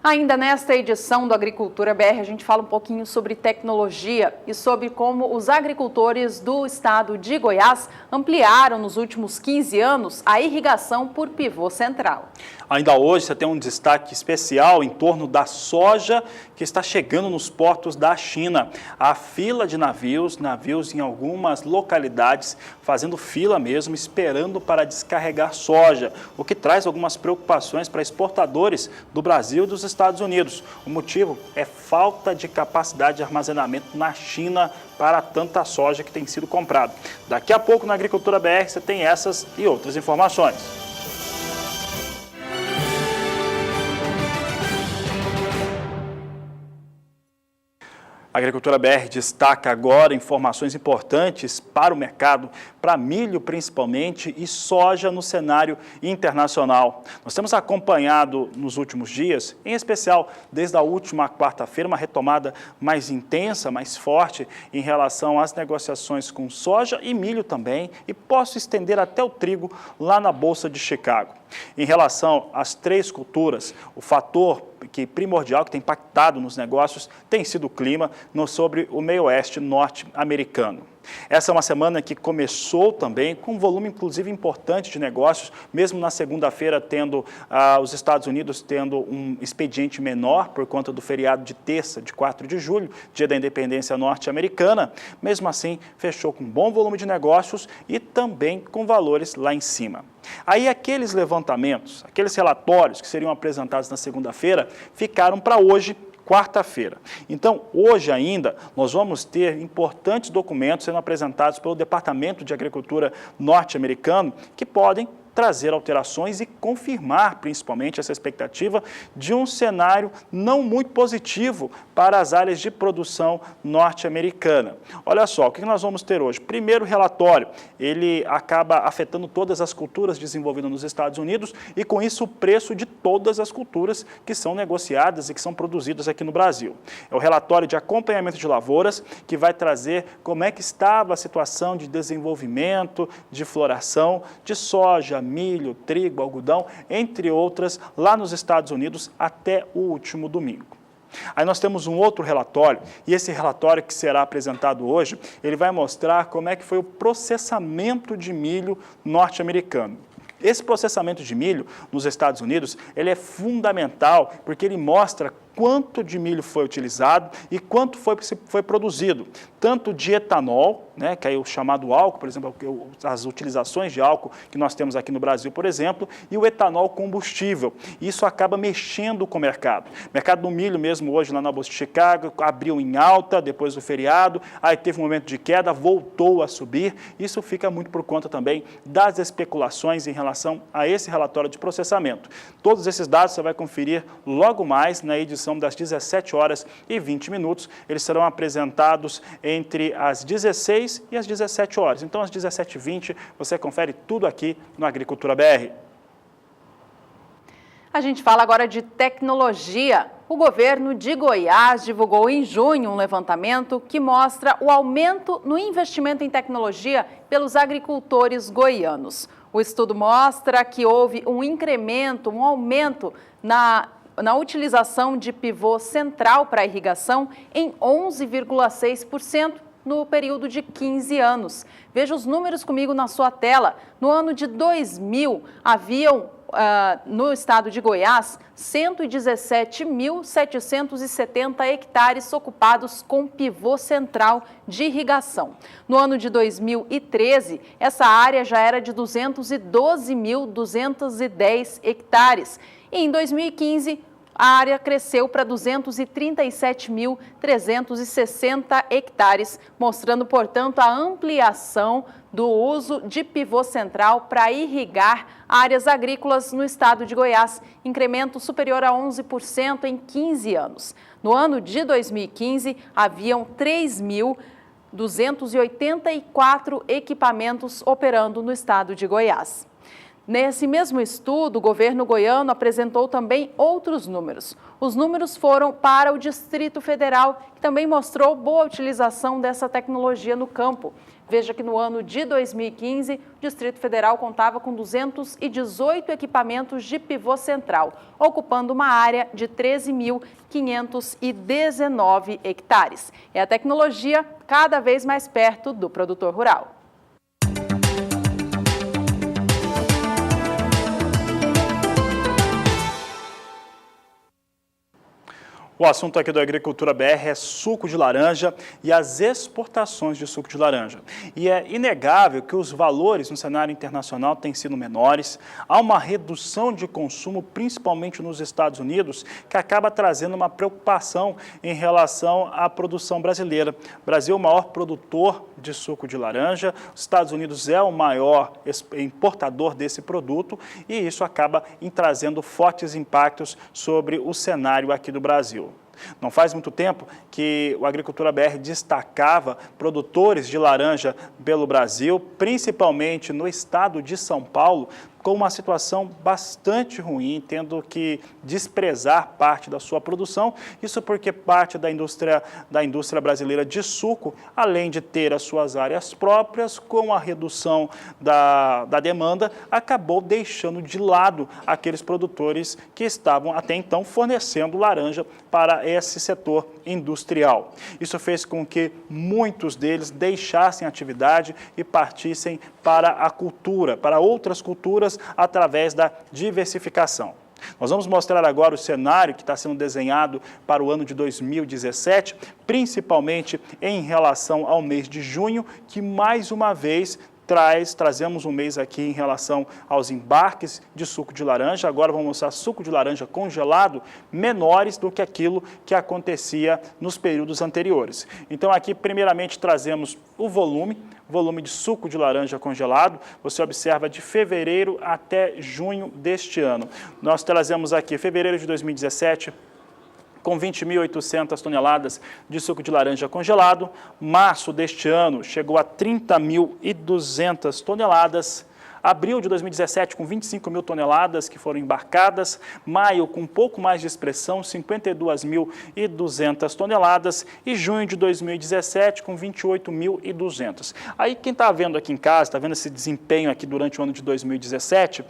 Ainda nesta edição do Agricultura BR, a gente fala um pouquinho sobre tecnologia e sobre como os agricultores do estado de Goiás ampliaram nos últimos 15 anos a irrigação por pivô central. Ainda hoje você tem um destaque especial em torno da soja que está chegando nos portos da China. A fila de navios em algumas localidades fazendo fila mesmo, esperando para descarregar soja, o que traz algumas preocupações para exportadores do Brasil e dos Estados Unidos. O motivo é falta de capacidade de armazenamento na China para tanta soja que tem sido comprada. Daqui a pouco na Agricultura BR você tem essas e outras informações. A Agricultura BR destaca agora informações importantes para o mercado, para milho principalmente e soja no cenário internacional. Nós temos acompanhado nos últimos dias, em especial desde a última quarta-feira, uma retomada mais intensa, mais forte em relação às negociações com soja e milho também, e posso estender até o trigo lá na Bolsa de Chicago. Em relação às 3 culturas, o fator primordial que tem impactado nos negócios tem sido o clima sobre o meio-oeste norte-americano. Essa é uma semana que começou também com um volume, inclusive, importante de negócios, mesmo na segunda-feira tendo os Estados Unidos tendo um expediente menor por conta do feriado de terça, de 4 de julho, dia da independência norte-americana. Mesmo assim, fechou com um bom volume de negócios e também com valores lá em cima. Aí aqueles levantamentos, aqueles relatórios que seriam apresentados na segunda-feira, ficaram para hoje, quarta-feira. Então, hoje ainda, nós vamos ter importantes documentos sendo apresentados pelo Departamento de Agricultura norte-americano que podem trazer alterações e confirmar, principalmente, essa expectativa de um cenário não muito positivo para as áreas de produção norte-americana. Olha só, o que nós vamos ter hoje? Primeiro relatório, ele acaba afetando todas as culturas desenvolvidas nos Estados Unidos e, com isso, o preço de todas as culturas que são negociadas e que são produzidas aqui no Brasil. É o relatório de acompanhamento de lavouras que vai trazer como é que estava a situação de desenvolvimento, de floração, de soja, milho, trigo, algodão, entre outras, lá nos Estados Unidos até o último domingo. Aí nós temos um outro relatório, e esse relatório que será apresentado hoje, ele vai mostrar como é que foi o processamento de milho norte-americano. Esse processamento de milho nos Estados Unidos, ele é fundamental porque ele mostra quanto de milho foi utilizado e quanto foi produzido, tanto de etanol, né, que é o chamado álcool, por exemplo, as utilizações de álcool que nós temos aqui no Brasil, por exemplo, e o etanol combustível. Isso acaba mexendo com o mercado. O mercado do milho mesmo hoje lá na Bolsa de Chicago abriu em alta depois do feriado, aí teve um momento de queda, voltou a subir. Isso fica muito por conta também das especulações em relação a esse relatório de processamento. Todos esses dados você vai conferir logo mais na edição das 17h20. Eles serão apresentados entre as 16 e as 17 horas. Então, às 17h20, você confere tudo aqui no Agricultura BR. A gente fala agora de tecnologia. O governo de Goiás divulgou em junho um levantamento que mostra o aumento no investimento em tecnologia pelos agricultores goianos. O estudo mostra que houve um incremento, um aumento na utilização de pivô central para irrigação em 11,6% no período de 15 anos. Veja os números comigo na sua tela. No ano de 2000, haviam no estado de Goiás 117.770 hectares ocupados com pivô central de irrigação. No ano de 2013, essa área já era de 212.210 hectares. E em 2015, a área cresceu para 237.360 hectares, mostrando, portanto, a ampliação do uso de pivô central para irrigar áreas agrícolas no estado de Goiás, incremento superior a 11% em 15 anos. No ano de 2015, haviam 3.284 equipamentos operando no estado de Goiás. Nesse mesmo estudo, o governo goiano apresentou também outros números. Os números foram para o Distrito Federal, que também mostrou boa utilização dessa tecnologia no campo. Veja que no ano de 2015, o Distrito Federal contava com 218 equipamentos de pivô central, ocupando uma área de 13.519 hectares. É a tecnologia cada vez mais perto do produtor rural. O assunto aqui do Agricultura BR é suco de laranja e as exportações de suco de laranja. E é inegável que os valores no cenário internacional têm sido menores. Há uma redução de consumo, principalmente nos Estados Unidos, que acaba trazendo uma preocupação em relação à produção brasileira. O Brasil é o maior produtor de suco de laranja, os Estados Unidos é o maior importador desse produto e isso acaba trazendo fortes impactos sobre o cenário aqui do Brasil. Não faz muito tempo que o Agricultura BR destacava produtores de laranja pelo Brasil, principalmente no estado de São Paulo, com uma situação bastante ruim, tendo que desprezar parte da sua produção. Isso porque parte da indústria brasileira de suco, além de ter as suas áreas próprias, com a redução da demanda, acabou deixando de lado aqueles produtores que estavam até então fornecendo laranja para esse setor industrial. Isso fez com que muitos deles deixassem a atividade e partissem para a cultura, para outras culturas, através da diversificação. Nós vamos mostrar agora o cenário que está sendo desenhado para o ano de 2017, principalmente em relação ao mês de junho, que mais uma vez trazemos um mês aqui em relação aos embarques de suco de laranja. Agora vamos mostrar suco de laranja congelado menores do que aquilo que acontecia nos períodos anteriores. Então aqui primeiramente trazemos o volume volume de suco de laranja congelado, você observa de fevereiro até junho deste ano. Nós trazemos aqui fevereiro de 2017, com 20.800 toneladas de suco de laranja congelado. Março deste ano chegou a 30.200 toneladas. Abril de 2017 com 25.000 toneladas que foram embarcadas, maio com um pouco mais de expressão, 52.200 toneladas e junho de 2017 com 28.200. Aí quem está vendo aqui em casa, está vendo esse desempenho aqui durante o ano de 2017,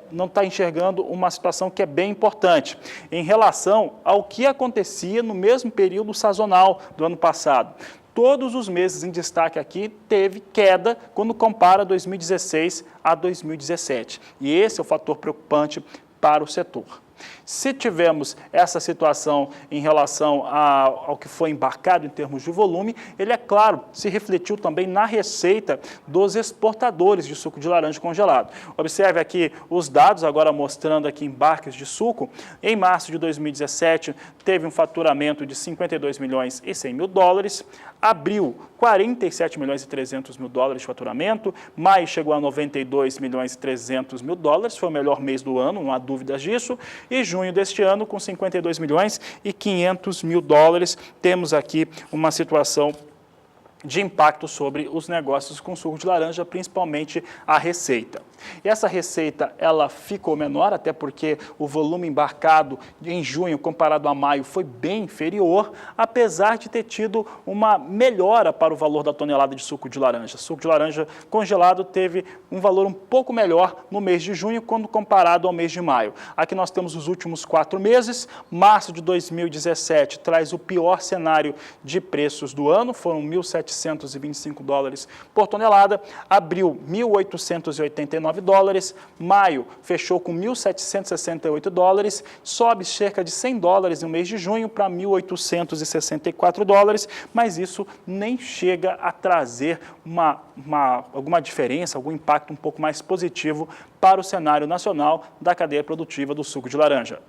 não está enxergando uma situação que é bem importante em relação ao que acontecia no mesmo período sazonal do ano passado. Todos os meses em destaque aqui teve queda quando compara 2016 a 2017. E esse é o fator preocupante para o setor. Se tivermos essa situação em relação ao que foi embarcado em termos de volume, ele, é claro, se refletiu também na receita dos exportadores de suco de laranja congelado. Observe aqui os dados, agora mostrando aqui embarques de suco. Em março de 2017, teve um faturamento de 52 milhões e 100 mil dólares. Abril, 47 milhões e 300 mil dólares de faturamento. Maio chegou a 92 milhões e 300 mil dólares, foi o melhor mês do ano, não há dúvidas disso. E junho deste ano, com 52 milhões e 500 mil dólares, temos aqui uma situação de impacto sobre os negócios com suco de laranja, principalmente a receita. E essa receita, ela ficou menor, até porque o volume embarcado em junho, comparado a maio, foi bem inferior, apesar de ter tido uma melhora para o valor da tonelada de suco de laranja. Suco de laranja congelado teve um valor um pouco melhor no mês de junho, quando comparado ao mês de maio. Aqui nós temos os últimos 4 meses. Março de 2017 traz o pior cenário de preços do ano, foram 1.725 dólares por tonelada. Abril, 1.889 dólares, maio fechou com 1.768 dólares, sobe cerca de 100 dólares no mês de junho para 1.864 dólares, mas isso nem chega a trazer alguma diferença, algum impacto um pouco mais positivo para o cenário nacional da cadeia produtiva do suco de laranja.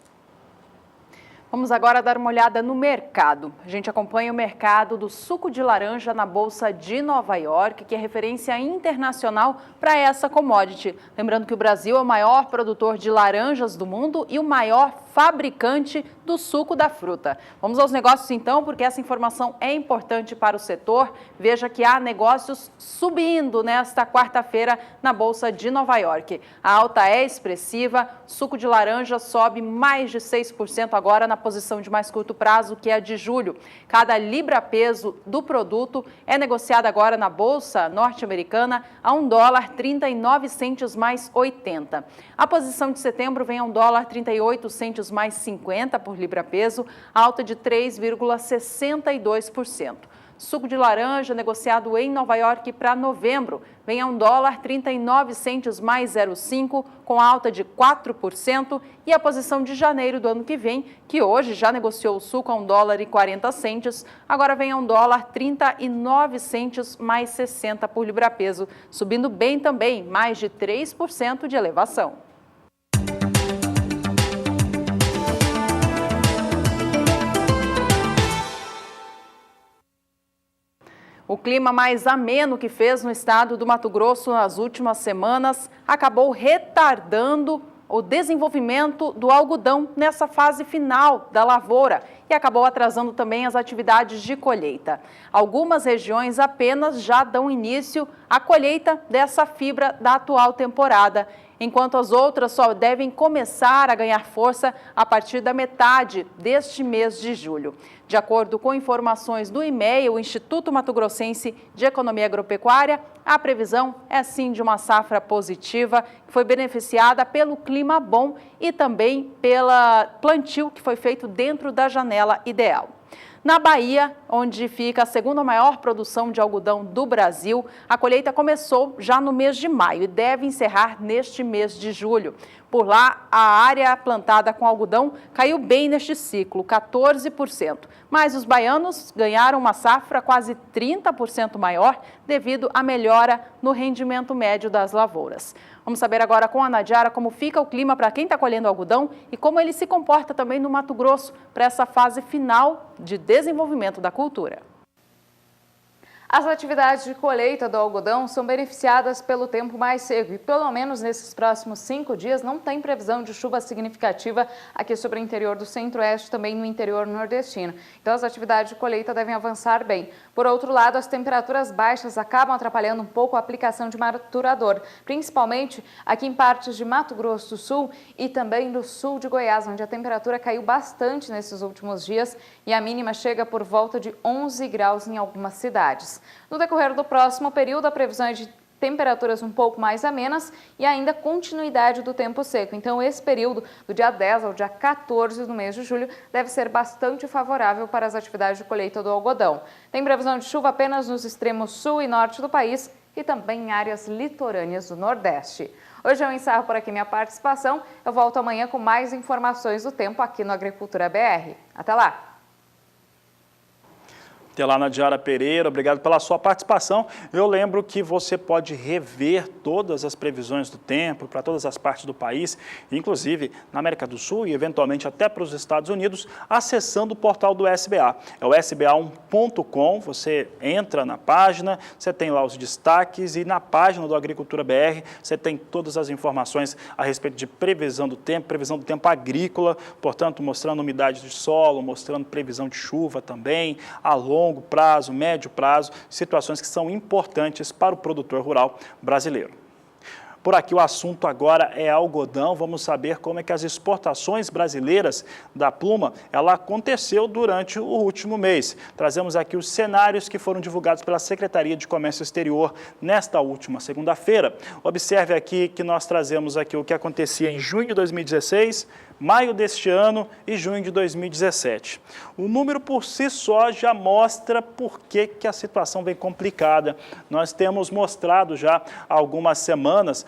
Vamos agora dar uma olhada no mercado. A gente acompanha o mercado do suco de laranja na Bolsa de Nova York, que é referência internacional para essa commodity. Lembrando que o Brasil é o maior produtor de laranjas do mundo e o maior fabricante do suco da fruta. Vamos aos negócios então, porque essa informação é importante para o setor. Veja que há negócios subindo nesta quarta-feira na Bolsa de Nova York. A alta é expressiva, suco de laranja sobe mais de 6% agora na posição de mais curto prazo, que é a de julho. Cada libra-peso do produto é negociado agora na Bolsa norte-americana a $1,39 mais 80. A posição de setembro vem a $1,38 mais 50 por libra-peso, alta de 3,62%. Suco de laranja negociado em Nova York para novembro vem a $1,39 mais 0,5, com alta de 4%. E a posição de janeiro do ano que vem, que hoje já negociou o suco a $1,40, agora vem a $1,39 mais 60 por libra-peso, subindo bem também, mais de 3% de elevação. O clima mais ameno que fez no estado do Mato Grosso nas últimas semanas acabou retardando o desenvolvimento do algodão nessa fase final da lavoura e acabou atrasando também as atividades de colheita. Algumas regiões apenas já dão início à colheita dessa fibra da atual temporada, enquanto as outras só devem começar a ganhar força a partir da metade deste mês de julho. De acordo com informações do IMEA, o Instituto Mato Grossense de Economia Agropecuária, a previsão é sim de uma safra positiva, que foi beneficiada pelo clima bom e também pelo plantio que foi feito dentro da janela ideal. Na Bahia, onde fica a segunda maior produção de algodão do Brasil, a colheita começou já no mês de maio e deve encerrar neste mês de julho. Por lá, a área plantada com algodão caiu bem neste ciclo, 14%. Mas os baianos ganharam uma safra quase 30% maior devido à melhora no rendimento médio das lavouras. Vamos saber agora com a Nadiara como fica o clima para quem está colhendo algodão e como ele se comporta também no Mato Grosso para essa fase final de desenvolvimento da cultura. As atividades de colheita do algodão são beneficiadas pelo tempo mais seco e, pelo menos nesses próximos 5 dias, não tem previsão de chuva significativa aqui sobre o interior do centro-oeste, também no interior nordestino. Então, as atividades de colheita devem avançar bem. Por outro lado, as temperaturas baixas acabam atrapalhando um pouco a aplicação de maturador, principalmente aqui em partes de Mato Grosso do Sul e também do sul de Goiás, onde a temperatura caiu bastante nesses últimos dias e a mínima chega por volta de 11 graus em algumas cidades. No decorrer do próximo período, a previsão é de temperaturas um pouco mais amenas e ainda continuidade do tempo seco. Então, esse período, do dia 10 ao dia 14 do mês de julho, deve ser bastante favorável para as atividades de colheita do algodão. Tem previsão de chuva apenas nos extremos sul e norte do país e também em áreas litorâneas do Nordeste. Hoje eu encerro por aqui minha participação. Eu volto amanhã com mais informações do tempo aqui no Agricultura BR. Até lá! Até lá, Nadiara Pereira, obrigado pela sua participação. Eu lembro que você pode rever todas as previsões do tempo para todas as partes do país, inclusive na América do Sul e eventualmente até para os Estados Unidos, acessando o portal do SBA. É o sba1.com, você entra na página, você tem lá os destaques e na página do Agricultura BR você tem todas as informações a respeito de previsão do tempo agrícola, portanto mostrando umidade de solo, mostrando previsão de chuva também, a longo prazo, médio prazo, situações que são importantes para o produtor rural brasileiro. Por aqui o assunto agora é algodão. Vamos saber como é que as exportações brasileiras da Pluma, ela aconteceu durante o último mês. Trazemos aqui os cenários que foram divulgados pela Secretaria de Comércio Exterior nesta última segunda-feira. Observe aqui que nós trazemos aqui o que acontecia em junho de 2016, maio deste ano e junho de 2017. O número por si só já mostra por que a situação vem complicada. Nós temos mostrado já há algumas semanas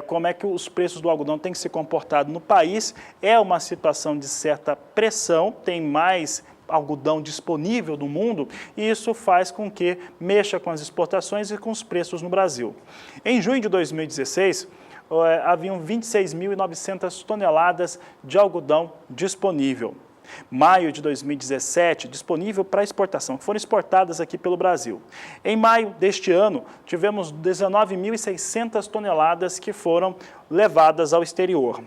como é que os preços do algodão têm se comportado no país. É uma situação de certa pressão, tem mais algodão disponível no mundo e isso faz com que mexa com as exportações e com os preços no Brasil. Em junho de 2016, haviam 26.900 toneladas de algodão disponível. Maio de 2017, disponível para exportação, que foram exportadas aqui pelo Brasil. Em maio deste ano, tivemos 19.600 toneladas que foram levadas ao exterior.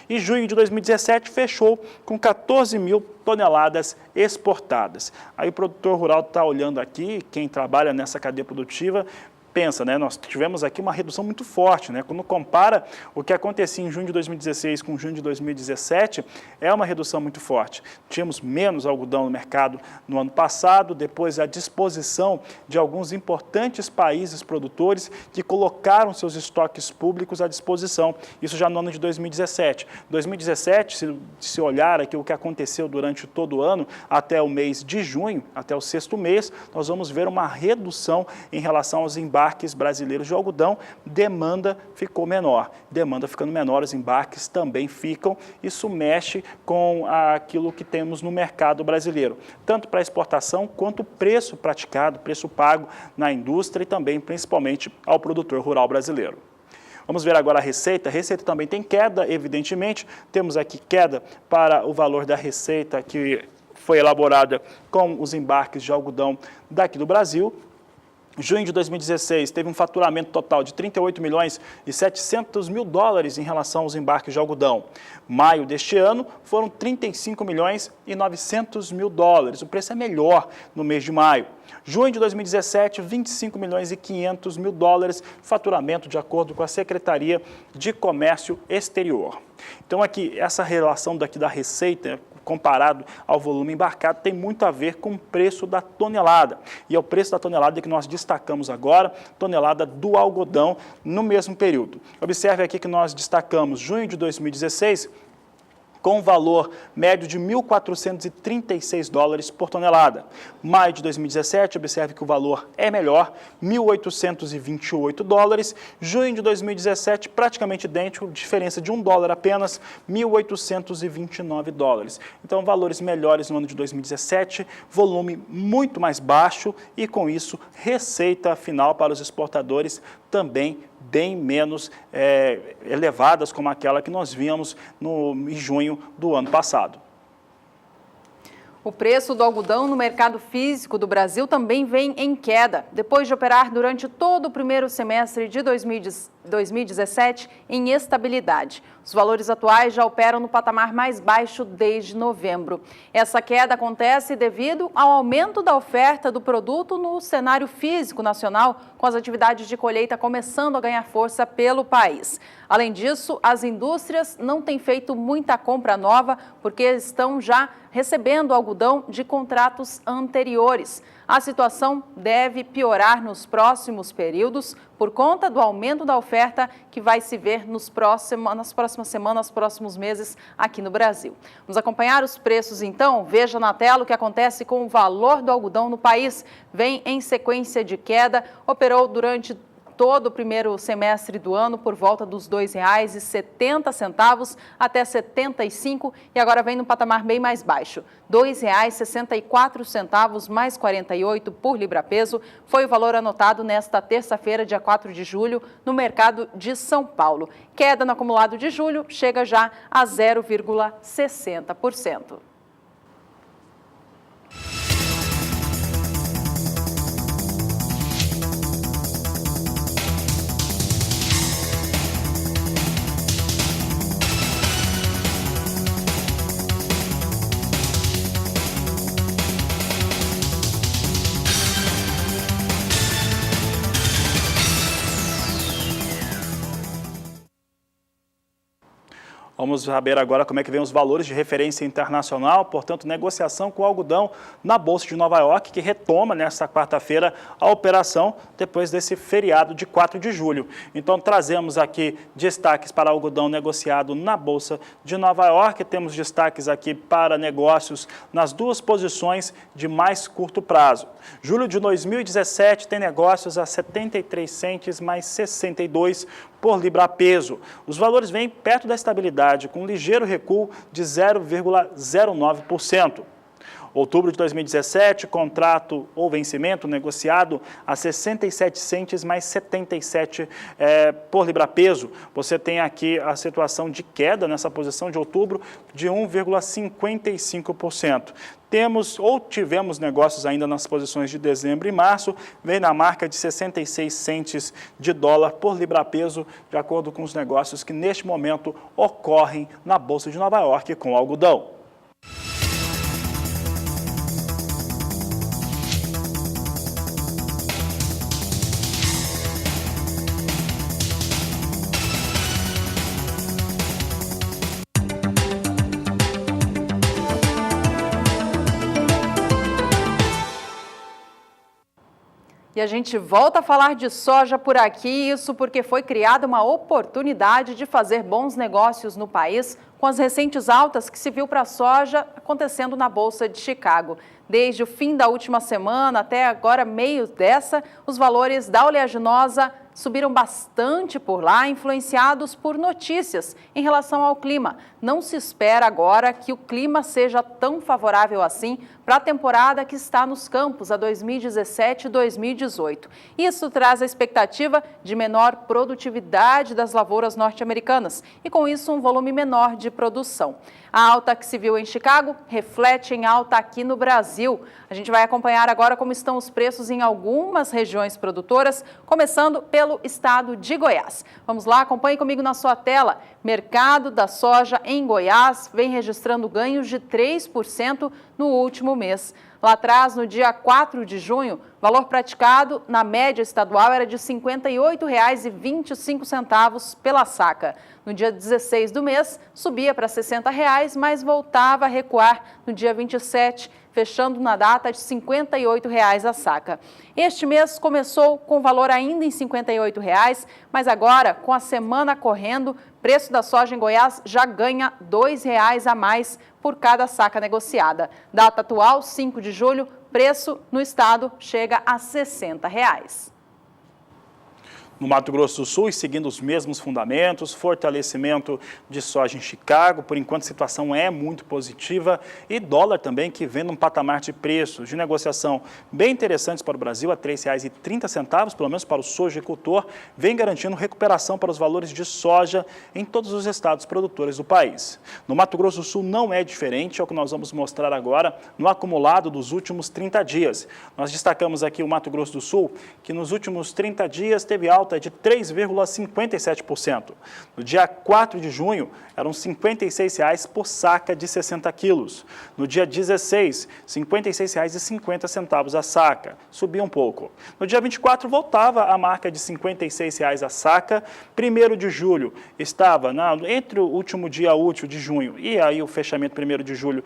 E junho de 2017 fechou com 14.000 toneladas exportadas. Aí o produtor rural está olhando aqui, quem trabalha nessa cadeia produtiva, pensa, né? Nós tivemos aqui uma redução muito forte, né? Quando compara o que acontecia em junho de 2016 com junho de 2017, é uma redução muito forte. Tínhamos menos algodão no mercado no ano passado, depois a disposição de alguns importantes países produtores que colocaram seus estoques públicos à disposição. Isso já no ano de 2017. 2017, se olhar aqui o que aconteceu durante todo o ano, até o mês de junho, até o 6º mês, nós vamos ver uma redução em relação aos embarques brasileiros de algodão. Demanda ficou menor. Demanda ficando menor, os embarques também ficam. Isso mexe com aquilo que temos no mercado brasileiro, tanto para exportação quanto o preço praticado, preço pago na indústria e também, principalmente, ao produtor rural brasileiro. Vamos ver agora a receita. A receita também tem queda, evidentemente. Temos aqui queda para o valor da receita que foi elaborada com os embarques de algodão daqui do Brasil. Junho de 2016 teve um faturamento total de 38 milhões e 700 mil dólares em relação aos embarques de algodão. Maio deste ano foram 35 milhões e 900 mil dólares. O preço é melhor no mês de maio. Junho de 2017, 25 milhões e 500 mil dólares, faturamento de acordo com a Secretaria de Comércio Exterior. Então aqui, essa relação daqui da receita, comparado ao volume embarcado, tem muito a ver com o preço da tonelada. E é o preço da tonelada que nós destacamos agora, tonelada do algodão, no mesmo período. Observe aqui que nós destacamos junho de 2016, com valor médio de 1.436 dólares por tonelada. Maio de 2017, observe que o valor é melhor, 1.828 dólares. Junho de 2017, praticamente idêntico, diferença de $1 apenas, 1.829 dólares. Então, valores melhores no ano de 2017, volume muito mais baixo e, com isso, receita final para os exportadores também bem menos elevadas como aquela que nós víamos em junho do ano passado. O preço do algodão no mercado físico do Brasil também vem em queda, depois de operar durante todo o primeiro semestre de 2017 em estabilidade. Os valores atuais já operam no patamar mais baixo desde novembro. Essa queda acontece devido ao aumento da oferta do produto no cenário físico nacional, com as atividades de colheita começando a ganhar força pelo país. Além disso, as indústrias não têm feito muita compra nova porque estão já recebendo algodão de contratos anteriores. A situação deve piorar nos próximos períodos por conta do aumento da oferta que vai se ver nas próximas semanas, próximos meses aqui no Brasil. Vamos acompanhar os preços então? Veja na tela o que acontece com o valor do algodão no país. Vem em sequência de queda, operou durante todo o primeiro semestre do ano por volta dos R$ 2,70 até R$ 75 e agora vem no patamar bem mais baixo. R$ 2,64 mais 48 por libra-peso foi o valor anotado nesta terça-feira, dia 4 de julho, no mercado de São Paulo. Queda no acumulado de julho chega já a 0,60%. Vamos saber agora como é que vem os valores de referência internacional, portanto, negociação com o algodão na Bolsa de Nova York, que retoma nesta quarta-feira a operação depois desse feriado de 4 de julho. Então, trazemos aqui destaques para algodão negociado na Bolsa de Nova York. Temos destaques aqui para negócios nas duas posições de mais curto prazo. Julho de 2017 tem negócios a 73 centes mais 62 por libra-peso. Os valores vêm perto da estabilidade, com um ligeiro recuo de 0,09%. Outubro de 2017, contrato ou vencimento negociado a 67 centes mais 77 por libra-peso. Você tem aqui a situação de queda nessa posição de outubro de 1,55%. Tivemos negócios ainda nas posições de dezembro e março, vem na marca de 66 centes de dólar por libra-peso, de acordo com os negócios que neste momento ocorrem na Bolsa de Nova York com algodão. E a gente volta a falar de soja por aqui, isso porque foi criada uma oportunidade de fazer bons negócios no país com as recentes altas que se viu para a soja acontecendo na Bolsa de Chicago. Desde o fim da última semana até agora, meio dessa, os valores da oleaginosa subiram bastante por lá, influenciados por notícias em relação ao clima. Não se espera agora que o clima seja tão favorável assim para a temporada que está nos campos, a 2017 e 2018. Isso traz a expectativa de menor produtividade das lavouras norte-americanas e, com isso, um volume menor de produção. A alta que se viu em Chicago reflete em alta aqui no Brasil. A gente vai acompanhar agora como estão os preços em algumas regiões produtoras, começando pelo estado de Goiás. Vamos lá, acompanhe comigo na sua tela. Mercado da soja em Goiás vem registrando ganhos de 3% no último mês. Lá atrás, no dia 4 de junho, valor praticado na média estadual era de R$ 58,25 pela saca. No dia 16 do mês, subia para R$ 60, mas voltava a recuar no dia 27, fechando na data de R$ 58 a saca. Este mês começou com valor ainda em R$ 58, mas agora, com a semana correndo, o preço da soja em Goiás já ganha R$ 2 a mais por cada saca negociada. Data atual, 5 de julho, preço no estado chega a R$ 60. No Mato Grosso do Sul, e seguindo os mesmos fundamentos, fortalecimento de soja em Chicago, por enquanto a situação é muito positiva, e dólar também que vem num patamar de preços de negociação bem interessantes para o Brasil, a R$ 3,30, pelo menos para o sojicultor, vem garantindo recuperação para os valores de soja em todos os estados produtores do país. No Mato Grosso do Sul não é diferente, é o que nós vamos mostrar agora no acumulado dos últimos 30 dias. Nós destacamos aqui o Mato Grosso do Sul, que nos últimos 30 dias teve alta de 3,57%. No dia 4 de junho, eram R$ 56,00 por saca de 60 quilos. No dia 16, R$ 56,50 a saca, subia um pouco. No dia 24, voltava a marca de R$ 56,00 a saca. 1º de julho estava entre o último dia útil de junho e aí o fechamento 1º de julho,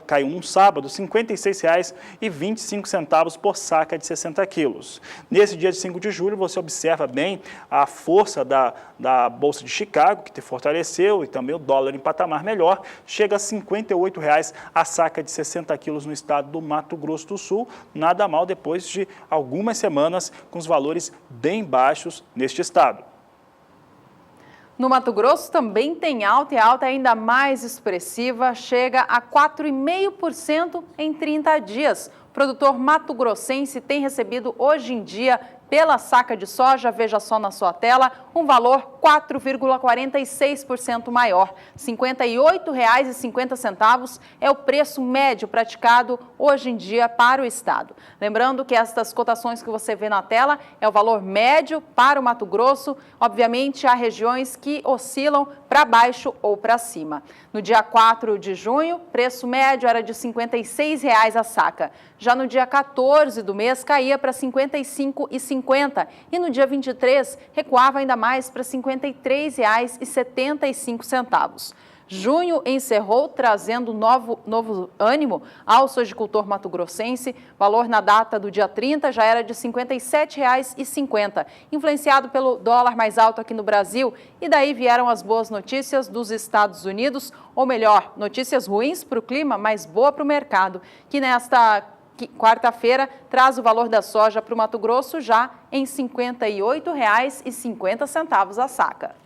caiu num sábado, R$ 56,25 por saca de 60 quilos. Nesse dia de 5 de julho, você observa bem a força da Bolsa de Chicago, que te fortaleceu, e também o dólar em patamar melhor, chega a R$ 58,00 a saca de 60 quilos no estado do Mato Grosso do Sul, nada mal depois de algumas semanas com os valores bem baixos neste estado. No Mato Grosso também tem alta, e a alta é ainda mais expressiva, chega a 4,5% em 30 dias. O produtor mato-grossense tem recebido hoje em dia, pela saca de soja, veja só na sua tela, um valor 4,46% maior. R$ 58,50 é o preço médio praticado hoje em dia para o estado. Lembrando que estas cotações que você vê na tela é o valor médio para o Mato Grosso. Obviamente, há regiões que oscilam para baixo ou para cima. No dia 4 de junho, preço médio era de R$ 56,00 a saca. Já no dia 14 do mês, caía para R$ 55,50. E no dia 23, recuava ainda mais para R$ 53,75. Junho encerrou trazendo novo ânimo ao sojicultor mato-grossense. Valor na data do dia 30 já era de R$ 57,50, influenciado pelo dólar mais alto aqui no Brasil. E daí vieram as boas notícias dos Estados Unidos, ou melhor, notícias ruins para o clima, mas boa para o mercado, que nesta quarta-feira traz o valor da soja para o Mato Grosso já em R$ 58,50 a saca.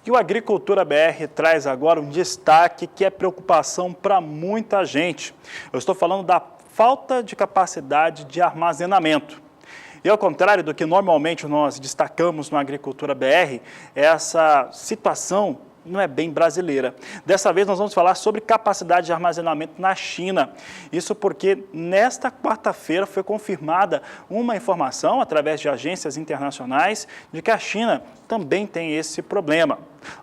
E o Agricultura BR traz agora um destaque que é preocupação para muita gente. Eu estou falando da falta de capacidade de armazenamento. E ao contrário do que normalmente nós destacamos no Agricultura BR, essa situação não é bem brasileira. Dessa vez nós vamos falar sobre capacidade de armazenamento na China. Isso porque nesta quarta-feira foi confirmada uma informação através de agências internacionais de que a China também tem esse problema.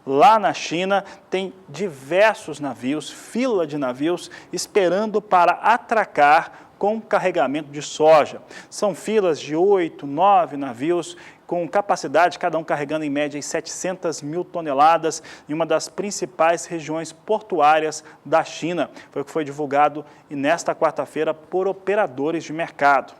Lá na China tem diversos navios, fila de navios, esperando para atracar com carregamento de soja. São filas de 8, 9 navios com capacidade, cada um carregando em média 700 mil toneladas em uma das principais regiões portuárias da China. Foi o que foi divulgado nesta quarta-feira por operadores de mercado.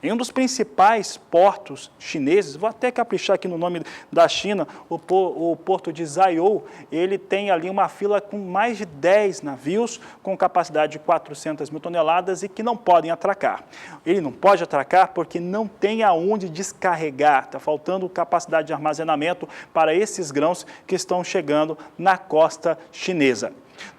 Em um dos principais portos chineses, vou até caprichar aqui no nome da China, o porto de Zhaiyou, ele tem ali uma fila com mais de 10 navios, com capacidade de 400 mil toneladas e que não podem atracar. Ele não pode atracar porque não tem aonde descarregar, está faltando capacidade de armazenamento para esses grãos que estão chegando na costa chinesa.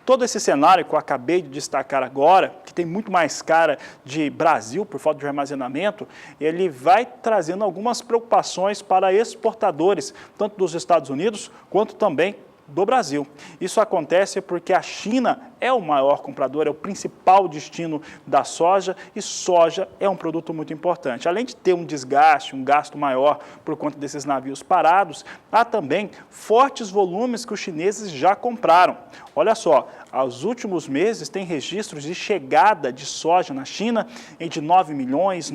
Todo esse cenário que eu acabei de destacar agora, que tem muito mais cara de Brasil por falta de armazenamento, ele vai trazendo algumas preocupações para exportadores, tanto dos Estados Unidos quanto também do Brasil. Isso acontece porque a China é o maior comprador, é o principal destino da soja e soja é um produto muito importante. Além de ter um desgaste, um gasto maior por conta desses navios parados, há também fortes volumes que os chineses já compraram. Olha só, aos últimos meses tem registros de chegada de soja na China de 9 milhões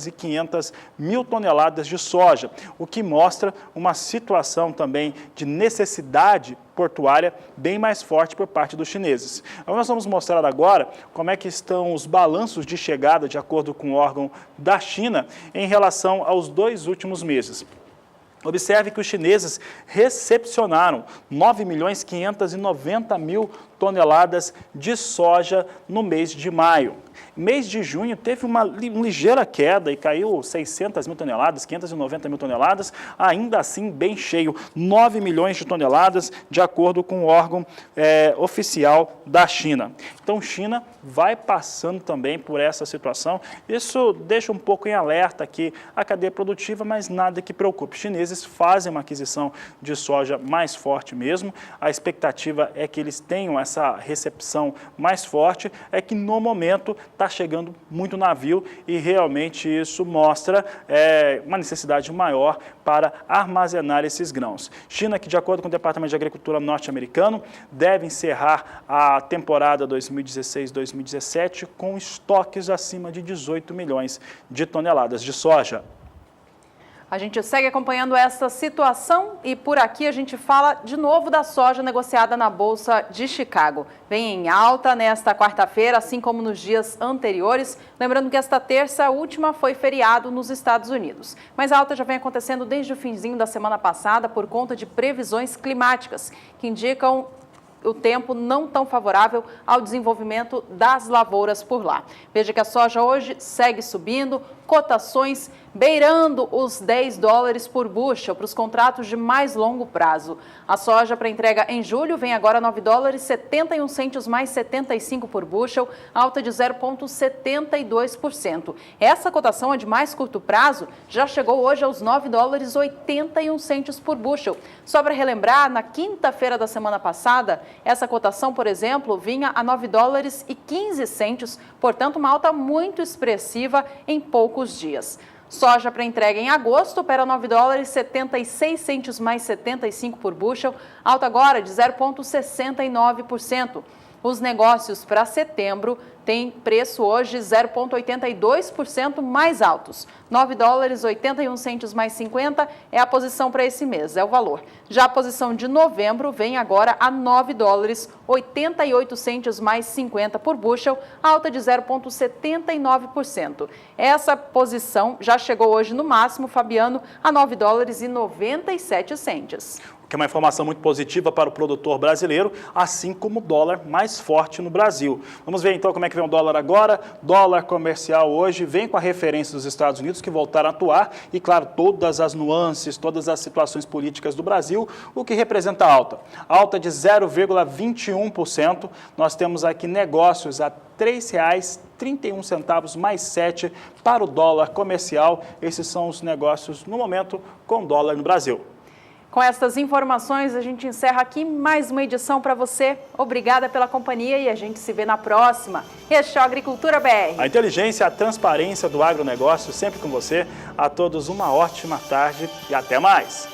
e 500 mil toneladas de soja, o que mostra uma situação também de necessidade portuária bem mais forte por parte dos chineses. Nós vamos mostrar agora como é que estão os balanços de chegada, de acordo com o órgão da China, em relação aos 2 últimos meses. Observe que os chineses recepcionaram 9.590.000 toneladas de soja no mês de maio. Mês de junho teve uma ligeira queda e caiu 600 mil toneladas, 590 mil toneladas, ainda assim bem cheio, 9 milhões de toneladas, de acordo com o órgão oficial da China. Então, China vai passando também por essa situação. Isso deixa um pouco em alerta aqui a cadeia produtiva, mas nada que preocupe. Os chineses fazem uma aquisição de soja mais forte mesmo. A expectativa é que eles tenham essa recepção mais forte, é que no momento está chegando muito navio e realmente isso mostra uma necessidade maior para armazenar esses grãos. China, que de acordo com o Departamento de Agricultura norte-americano, deve encerrar a temporada 2016-2017 com estoques acima de 18 milhões de toneladas de soja. A gente segue acompanhando essa situação e por aqui a gente fala de novo da soja negociada na Bolsa de Chicago. Vem em alta nesta quarta-feira, assim como nos dias anteriores. Lembrando que esta terça última foi feriado nos Estados Unidos. Mas a alta já vem acontecendo desde o finzinho da semana passada por conta de previsões climáticas que indicam o tempo não tão favorável ao desenvolvimento das lavouras por lá. Veja que a soja hoje segue subindo, cotações beirando os 10 dólares por bushel para os contratos de mais longo prazo. A soja para entrega em julho vem agora a 9 dólares 71 centos mais 75 por bushel, alta de 0,72%. Essa cotação é de mais curto prazo, já chegou hoje aos 9 dólares 81 centos por bushel. Só para relembrar, na quinta-feira da semana passada, essa cotação, por exemplo, vinha a 9 dólares e 15 centos, portanto uma alta muito expressiva em poucos dias. Soja para entrega em agosto opera 9 dólares 76 centos mais 75 por bushel, alta agora de 0,69%. Os negócios para setembro têm preço hoje 0,82% mais altos. 9 dólares 81 centos mais 50 é a posição para esse mês, é o valor. Já a posição de novembro vem agora a 9 dólares 88 centos mais 50 por bushel, alta de 0,79%. Essa posição já chegou hoje no máximo, Fabiano, a 9 dólares e 97 centos. Que é uma informação muito positiva para o produtor brasileiro, assim como o dólar mais forte no Brasil. Vamos ver então como é que vem o dólar agora. Dólar comercial hoje vem com a referência dos Estados Unidos, que voltaram a atuar, e claro, todas as nuances, todas as situações políticas do Brasil, o que representa alta. Alta de 0,21%. Nós temos aqui negócios a R$ 3,31 mais 7 para o dólar comercial. Esses são os negócios no momento com dólar no Brasil. Com estas informações, a gente encerra aqui mais uma edição para você. Obrigada pela companhia e a gente se vê na próxima. Este é o Agricultura BR. A inteligência, a transparência do agronegócio sempre com você. A todos uma ótima tarde e até mais.